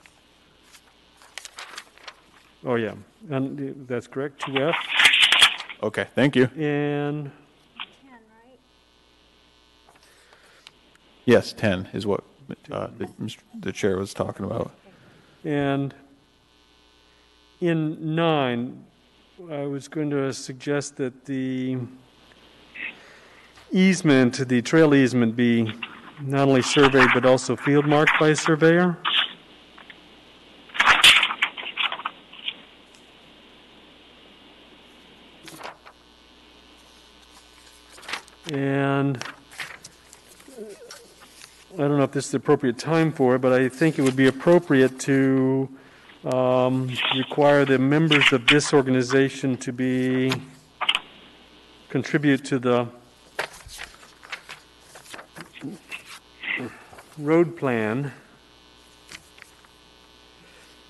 Oh, yeah, and that's correct, 2F. Okay, thank you. And... Yes, 10 is what the chair was talking about. And in 9, I was going to suggest that the easement, the trail easement, be not only surveyed but also field marked by a surveyor. And I don't know if this is the appropriate time for it, but I think it would be appropriate to require the members of this organization to be contribute to the road plan.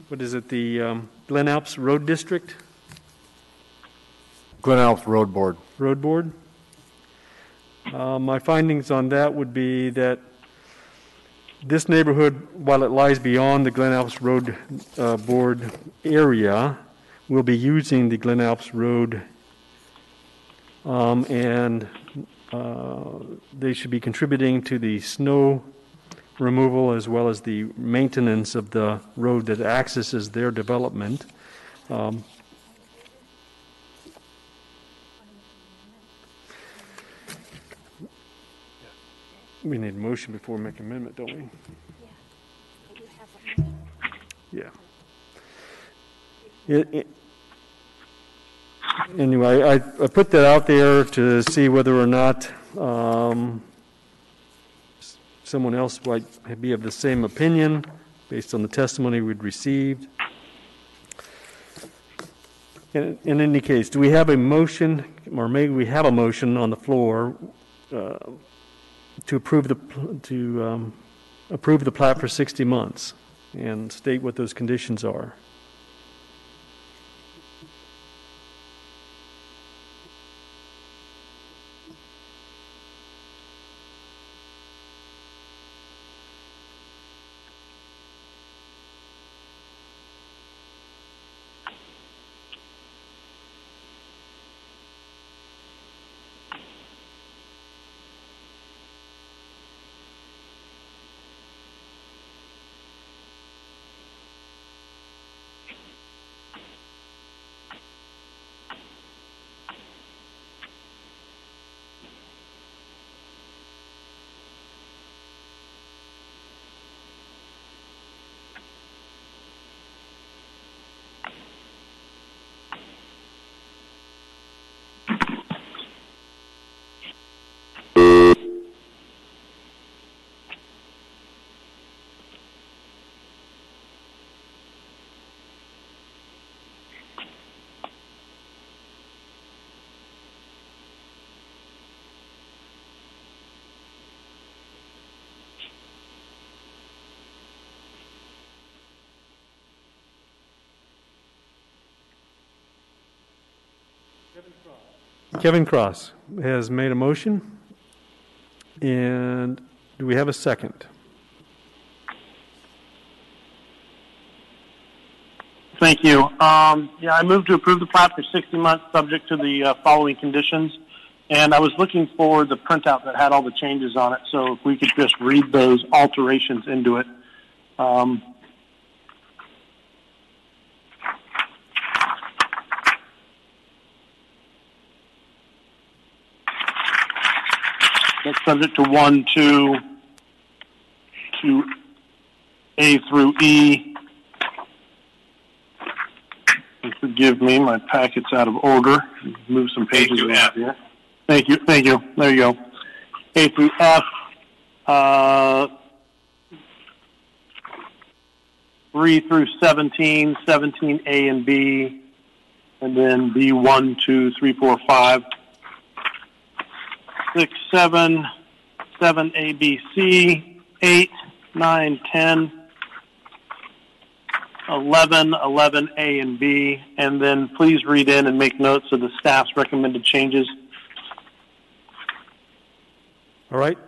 What is it, the Glen Alps Road District? Glen Alps Road Board. Road Board. My findings on that would be that this neighborhood, while it lies beyond the Glen Alps Road Board area, will be using the Glen Alps Road, and they should be contributing to the snow removal as well as the maintenance of the road that accesses their development. We need a motion before we make an amendment, don't we? Yeah. Anyway, I put that out there to see whether or not someone else might be of the same opinion based on the testimony we'd received. In any case, do we have a motion, or maybe we have a motion on the floor to approve the plat for 60 months and state what those conditions are? Kevin Cross has made a motion, and do we have a second? Thank you. I move to approve the plat for 60 months subject to the following conditions. And I was looking for the printout that had all the changes on it, so if we could just read those alterations into it. That's subject to 1, 2, to A through E. And forgive me, my packet's out of order. Move some pages around here. Thank you. There you go. A through F. 3 through 17, 17A and B, and then B 1, 2, 3, 4, 5. 6, 7, 7A, B, C, 8, 9, 10, 11, 11A and B, and then please read in and make notes of the staff's recommended changes. All right.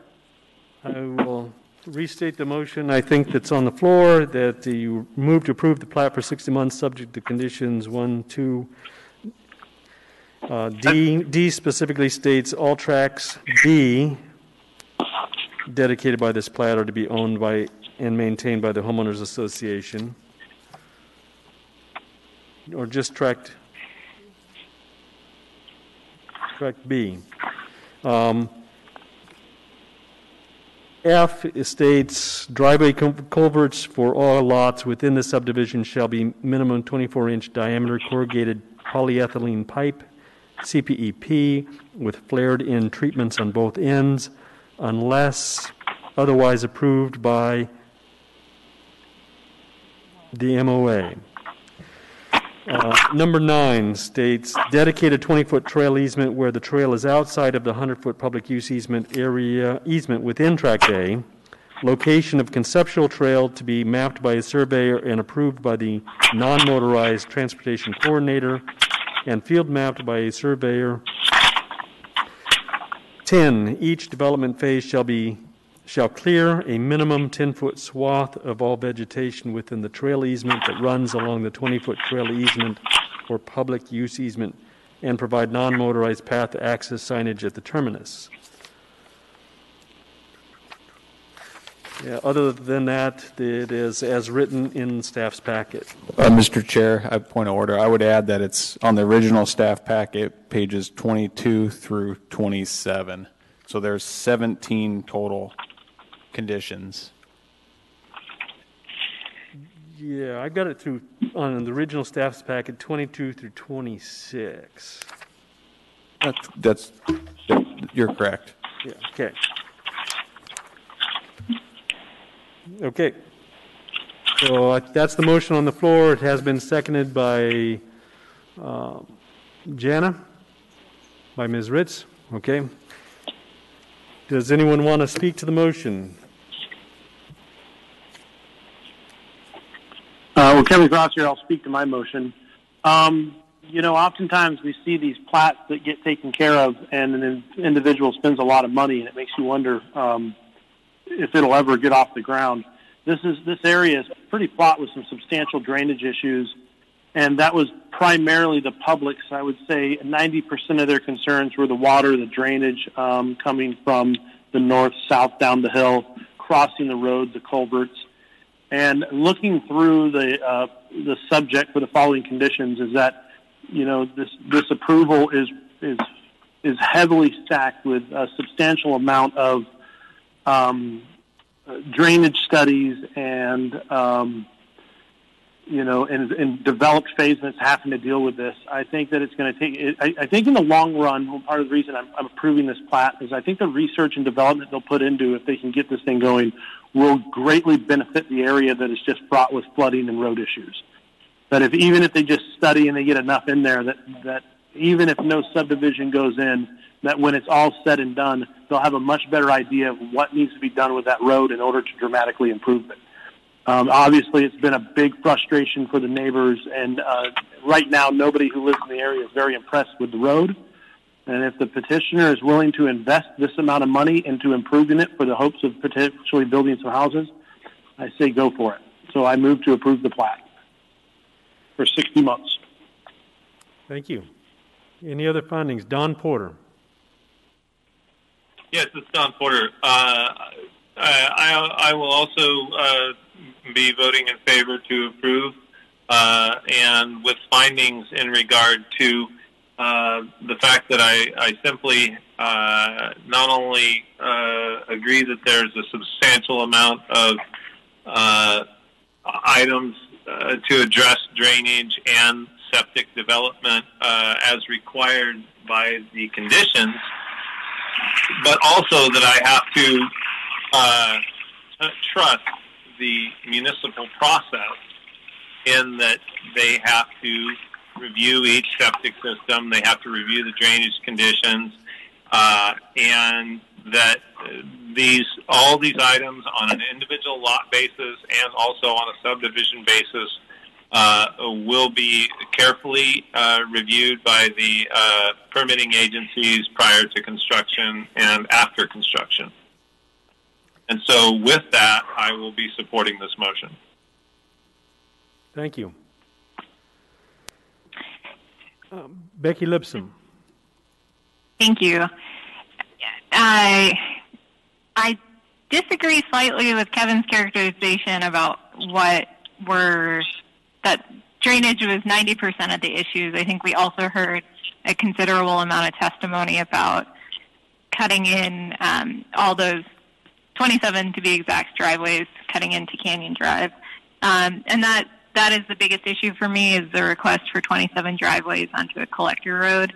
I will restate the motion, I think, that's on the floor, that you move to approve the plat for 60 months subject to conditions 1, 2. D specifically states all tracks B dedicated by this plat are to be owned by and maintained by the homeowners association, or just tract B. F states driveway culverts for all lots within the subdivision shall be minimum 24-inch diameter corrugated polyethylene pipe, CPEP, with flared-in treatments on both ends, unless otherwise approved by the MOA. Number 9 states dedicated 20-foot trail easement where the trail is outside of the 100-foot public use easement within Tract A. Location of conceptual trail to be mapped by a surveyor and approved by the non-motorized transportation coordinator and field mapped by a surveyor. 10, each development phase shall clear a minimum 10-foot swath of all vegetation within the trail easement that runs along the 20-foot trail easement or public use easement and provide non-motorized path access signage at the terminus. Yeah, other than that, it is as written in staff's packet. Mr. Chair, I point of order. I would add that it's on the original staff packet, pages 22 through 27. So there's 17 total conditions. Yeah, I got it through on the original staff's packet, 22 through 26. You're correct. Yeah, okay. Okay. So that's the motion on the floor. It has been seconded by Jana, by Ms. Ritz. Okay. Does anyone want to speak to the motion? Well, Kevin Cross here. I'll speak to my motion. Oftentimes we see these plats that get taken care of, and an individual spends a lot of money, and it makes you wonder if it'll ever get off the ground. This area is pretty fraught with some substantial drainage issues, and that was primarily the public's. I would say 90% of their concerns were the water, the drainage coming from the north, south, down the hill, crossing the road, the culverts. And looking through the subject for the following conditions is that, this approval is heavily stacked with a substantial amount of drainage studies and in developed phase that's having to deal with this. I think that it's going to take. I think in the long run, part of the reason I'm approving this plat is I think the research and development they'll put into if they can get this thing going will greatly benefit the area that is just fraught with flooding and road issues. That even if they just study and they get enough in there that even if no subdivision goes in, that when it's all said and done, they'll have a much better idea of what needs to be done with that road in order to dramatically improve it. Obviously, it's been a big frustration for the neighbors, and right now, nobody who lives in the area is very impressed with the road. And if the petitioner is willing to invest this amount of money into improving it for the hopes of potentially building some houses, I say go for it. So I move to approve the plat for 60 months. Thank you. Any other findings? Don Porter. Yes, it's Don Porter. I will also be voting in favor to approve, and with findings in regard to the fact that I simply not only agree that there's a substantial amount of items to address drainage and septic development as required by the conditions, but also that I have to trust the municipal process in that they have to review each septic system, they have to review the drainage conditions, and that all these items on an individual lot basis and also on a subdivision basis will be carefully reviewed by the permitting agencies prior to construction and after construction. And so with that, I will be supporting this motion. Thank you. Becky Lipson. Thank you. I disagree slightly with Kevin's characterization about that drainage was 90% of the issues. I think we also heard a considerable amount of testimony about cutting in all those 27 to be exact driveways cutting into Canyon Drive. And that is the biggest issue for me is the request for 27 driveways onto a collector road.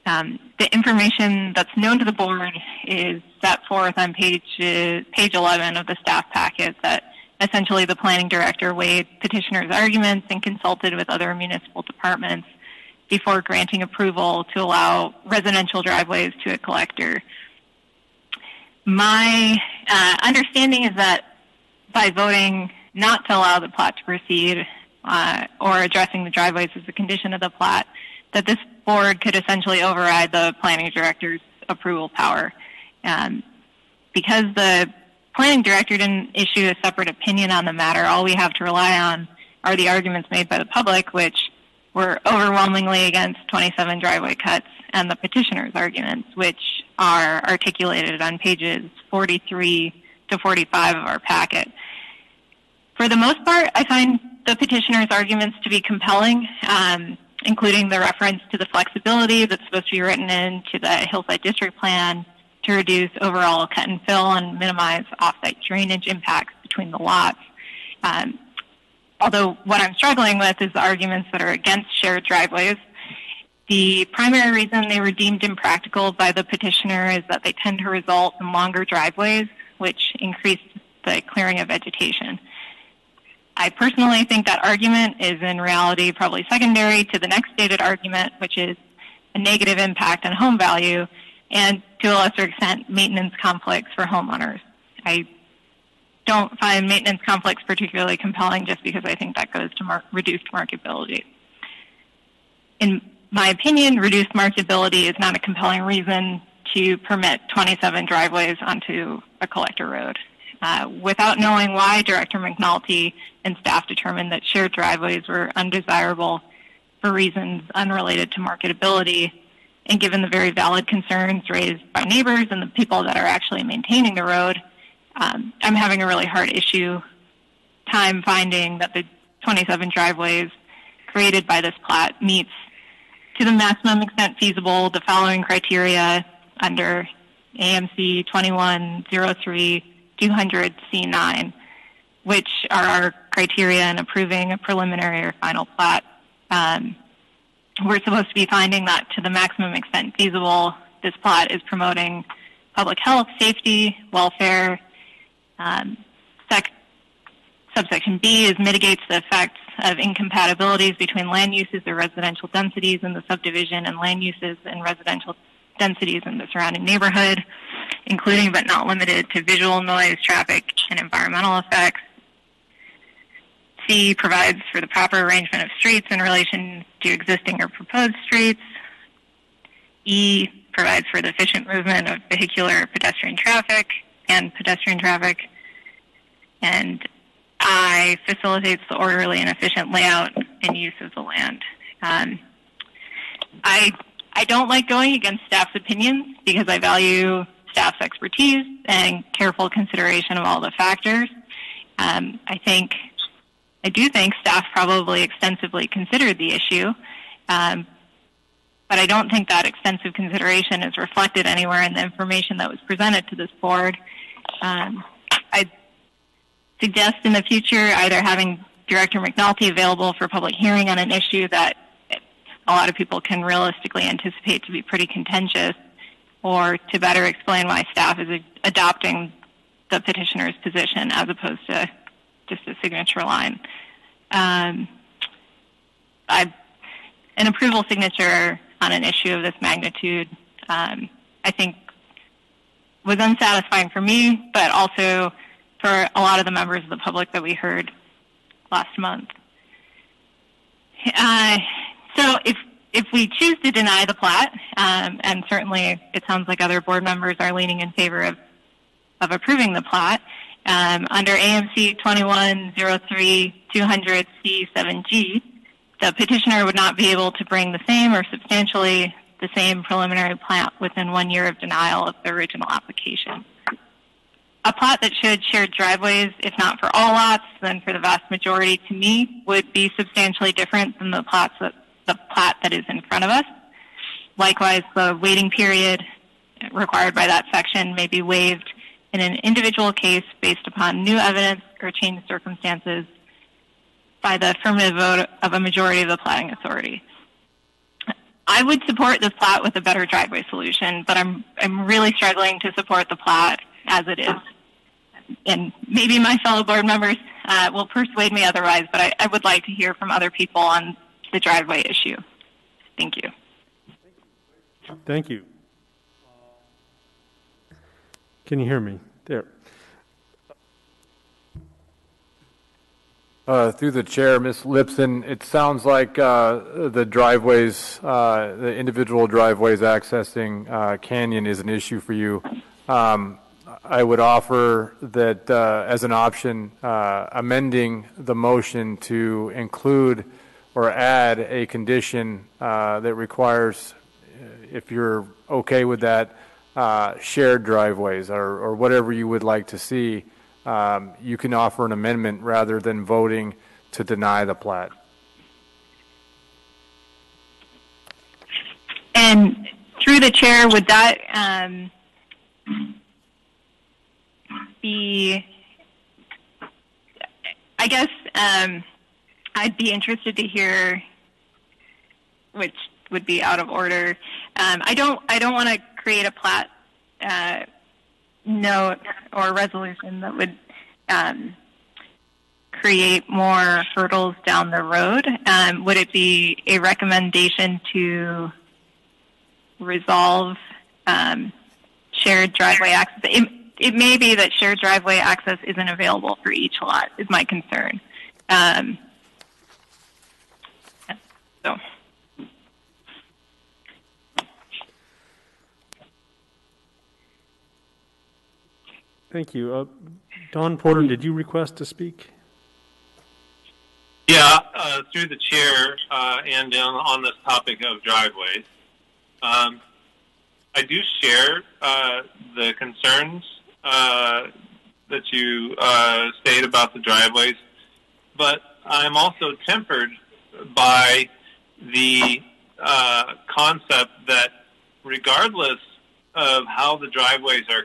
The information that's known to the board is set forth on page 11 of the staff packet that essentially the planning director weighed petitioner's arguments and consulted with other municipal departments before granting approval to allow residential driveways to a collector. My understanding is that by voting not to allow the plat to proceed or addressing the driveways as a condition of the plat, that this board could essentially override the planning director's approval power. Because the planning director didn't issue a separate opinion on the matter, all we have to rely on are the arguments made by the public, which were overwhelmingly against 27 driveway cuts, and the petitioner's arguments, which are articulated on pages 43 to 45 of our packet. For the most part, I find the petitioner's arguments to be compelling, including the reference to the flexibility that's supposed to be written into the Hillside District Plan to reduce overall cut and fill and minimize off-site drainage impacts between the lots. Although what I'm struggling with is the arguments that are against shared driveways. The primary reason they were deemed impractical by the petitioner is that they tend to result in longer driveways, which increase the clearing of vegetation. I personally think that argument is in reality probably secondary to the next stated argument, which is a negative impact on home value and, to a lesser extent, maintenance conflicts for homeowners. I don't find maintenance conflicts particularly compelling just because I think that goes to reduced marketability. In my opinion, reduced marketability is not a compelling reason to permit 27 driveways onto a collector road. Without knowing why Director McNulty and staff determined that shared driveways were undesirable for reasons unrelated to marketability, and given the very valid concerns raised by neighbors and the people that are actually maintaining the road, I'm having a really hard time finding that the 27 driveways created by this plat meets to the maximum extent feasible the following criteria under AMC 2103-200C9, which are our criteria in approving a preliminary or final plat. We're supposed to be finding that to the maximum extent feasible, this plat is promoting public health, safety, welfare. Subsection B is mitigates the effects of incompatibilities between land uses or residential densities in the subdivision and land uses and residential densities in the surrounding neighborhood, including but not limited to visual noise, traffic, and environmental effects. C provides for the proper arrangement of streets in relation to existing or proposed streets. E provides for the efficient movement of vehicular or pedestrian traffic and pedestrian traffic. And I facilitates the orderly and efficient layout and use of the land. I don't like going against staff's opinions because I value staff's expertise and careful consideration of all the factors. I do think staff probably extensively considered the issue, but I don't think that extensive consideration is reflected anywhere in the information that was presented to this board. I suggest in the future either having Director McNulty available for public hearing on an issue that a lot of people can realistically anticipate to be pretty contentious, or to better explain why staff is adopting the petitioner's position as opposed to just a signature line. An approval signature on an issue of this magnitude, I think, was unsatisfying for me, but also for a lot of the members of the public that we heard last month. So if we choose to deny the plat, and certainly it sounds like other board members are leaning in favor of approving the plat, under AMC 2103-200C7G, the petitioner would not be able to bring the same or substantially the same preliminary plat within 1 year of denial of the original application. A plat that showed shared driveways, if not for all lots, then for the vast majority, to me, would be substantially different than the plat that is in front of us. Likewise, the waiting period required by that section may be waived in an individual case based upon new evidence or changed circumstances by the affirmative vote of a majority of the platting authority. I would support this plat with a better driveway solution, but I'm really struggling to support the plat as it is. and maybe my fellow board members will persuade me otherwise, but I would like to hear from other people on the driveway issue. Thank you. Thank you. Can you hear me? There. Through the chair, Ms. Lipson, it sounds like the driveways, the individual driveways accessing Canyon is an issue for you. I would offer that as an option, amending the motion to include or add a condition that requires, if you're okay with that, shared driveways or whatever you would like to see. You can offer an amendment rather than voting to deny the plat. And through the chair, would that be, I guess I'd be interested to hear, which would be out of order. I don't want to create a plat note or resolution that would create more hurdles down the road. Would it be a recommendation to resolve shared driveway access? It may be that shared driveway access isn't available for each lot, is my concern. So. Thank you. Don Porter, did you request to speak? Yeah, through the chair and on this topic of driveways. I do share the concerns that you state about the driveways, but I'm also tempered by the concept that regardless of how the driveways are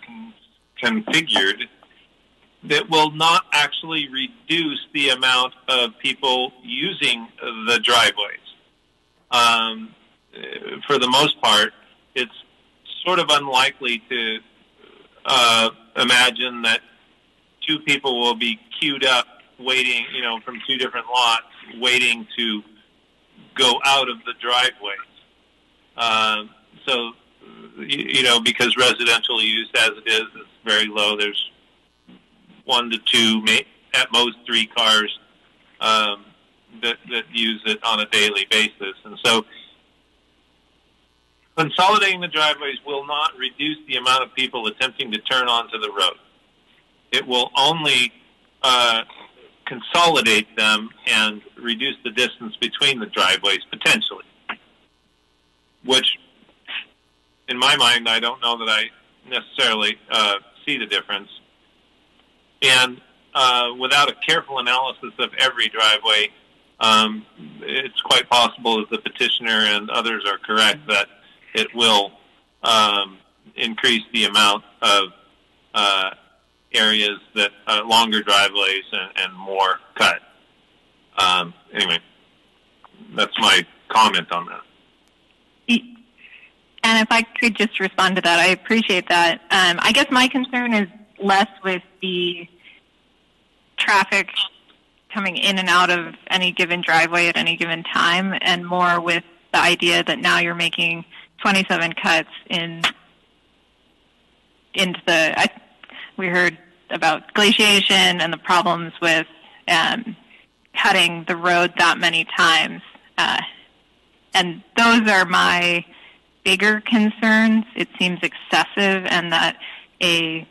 configured, that will not actually reduce the amount of people using the driveways. For the most part, it's sort of unlikely to imagine that two people will be queued up waiting, from two different lots, waiting to go out of the driveways. So, because residential use as it is very low, there's 1 to 2, at most 3 cars that use it on a daily basis. And so consolidating the driveways will not reduce the amount of people attempting to turn onto the road. It will only consolidate them and reduce the distance between the driveways potentially, which in my mind, I don't know that I necessarily see the difference. And without a careful analysis of every driveway, it's quite possible that the petitioner and others are correct that it will increase the amount of areas that longer driveways and more cut. Anyway, that's my comment on that. And if I could just respond to that, I appreciate that. I guess my concern is less with the traffic coming in and out of any given driveway at any given time, and more with the idea that now you're making 27 cuts into the. We heard about glaciation and the problems with cutting the road that many times, and those are my bigger concerns. It seems excessive, and that a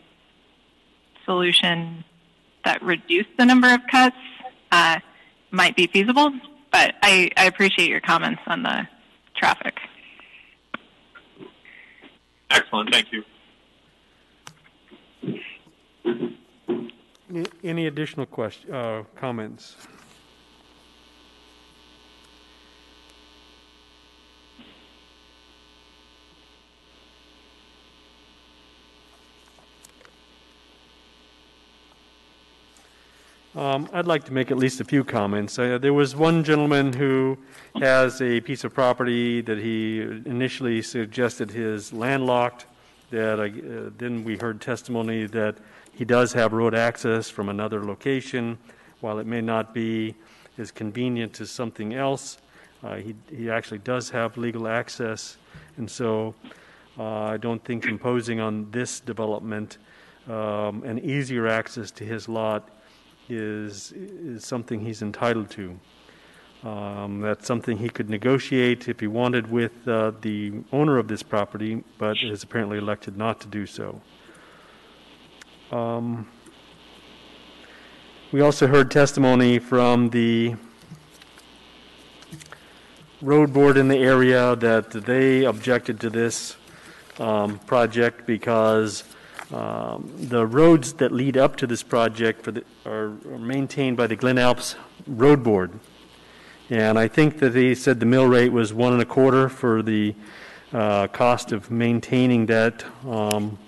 solution that reduced the number of cuts might be feasible, but I appreciate your comments on the traffic. Excellent, thank you. Any additional comments? I'd like to make at least a few comments. There was one gentleman who has a piece of property that he initially suggested is landlocked. That then we heard testimony that He does have road access from another location. While it may not be as convenient as something else, he actually does have legal access, and so I don't think imposing on this development an easier access to his lot is something he's entitled to. That's something he could negotiate if he wanted with the owner of this property, but has apparently elected not to do so. We also heard testimony from the road board in the area that they objected to this project because the roads that lead up to this project are maintained by the Glen Alps Road Board. And I think that they said the mill rate was 1 1/4 for the cost of maintaining that on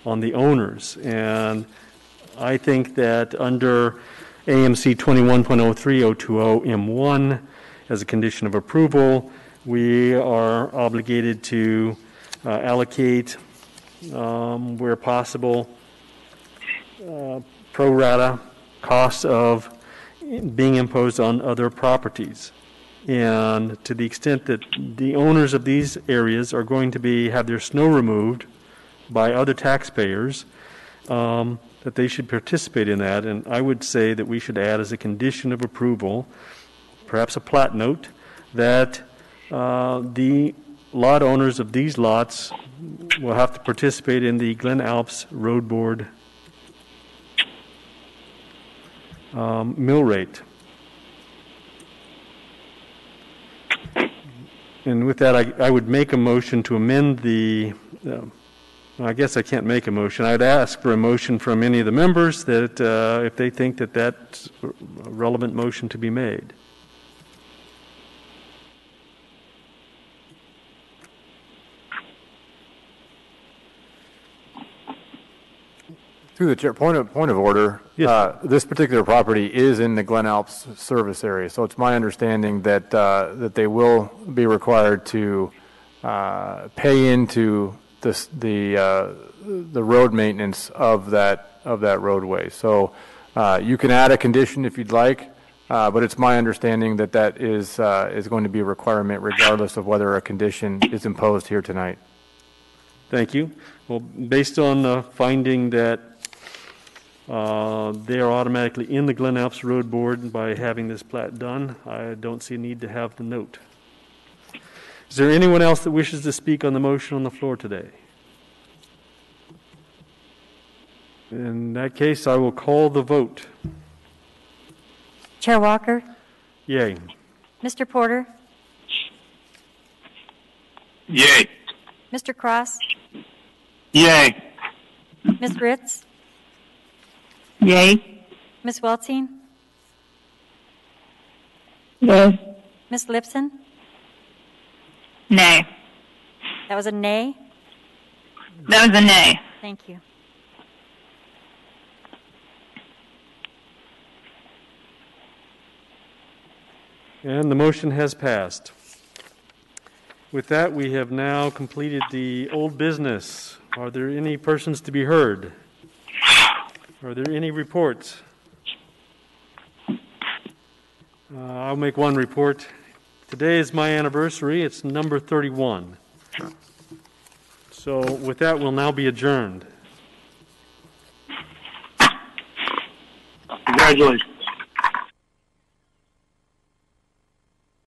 the owners. And I think that under AMC 21.03.020 M1, as a condition of approval, we are obligated to allocate, where possible, pro rata costs of being imposed on other properties. And to the extent that the owners of these areas are going to have their snow removed by other taxpayers, that they should participate in that. And I would say that we should add as a condition of approval, perhaps a plat note, that the lot owners of these lots will have to participate in the Glen Alps Road Board mill rate. And with that, I would make a motion to amend the I guess I can't make a motion. I'd ask for a motion from any of the members that if they think that that's a relevant motion to be made. Through the chair, point of order. Yes. This particular property is in the Glen Alps service area, so it's my understanding that that they will be required to pay into the road maintenance of that roadway. So you can add a condition if you'd like, but it's my understanding that that is going to be a requirement regardless of whether a condition is imposed here tonight. Thank you. Well, based on the finding that they are automatically in the Glen Alps Road Board by having this plat done, I don't see a need to have the note. Is there anyone else that wishes to speak on the motion on the floor today? In that case, I will call the vote. Chair Walker, Yay. Mr. Porter, Yay. Mr. Cross, Yay. Ms. Ritz, Yay. Ms. Weltzing, Yay. Ms. Lipson. Nay. That was a nay. That was a nay. Thank you. And the motion has passed. With that, we have now completed the old business. Are there any persons to be heard? Are there any reports? I'll make one report. Today is my anniversary. It's number 31. So with that, we'll now be adjourned. Congratulations.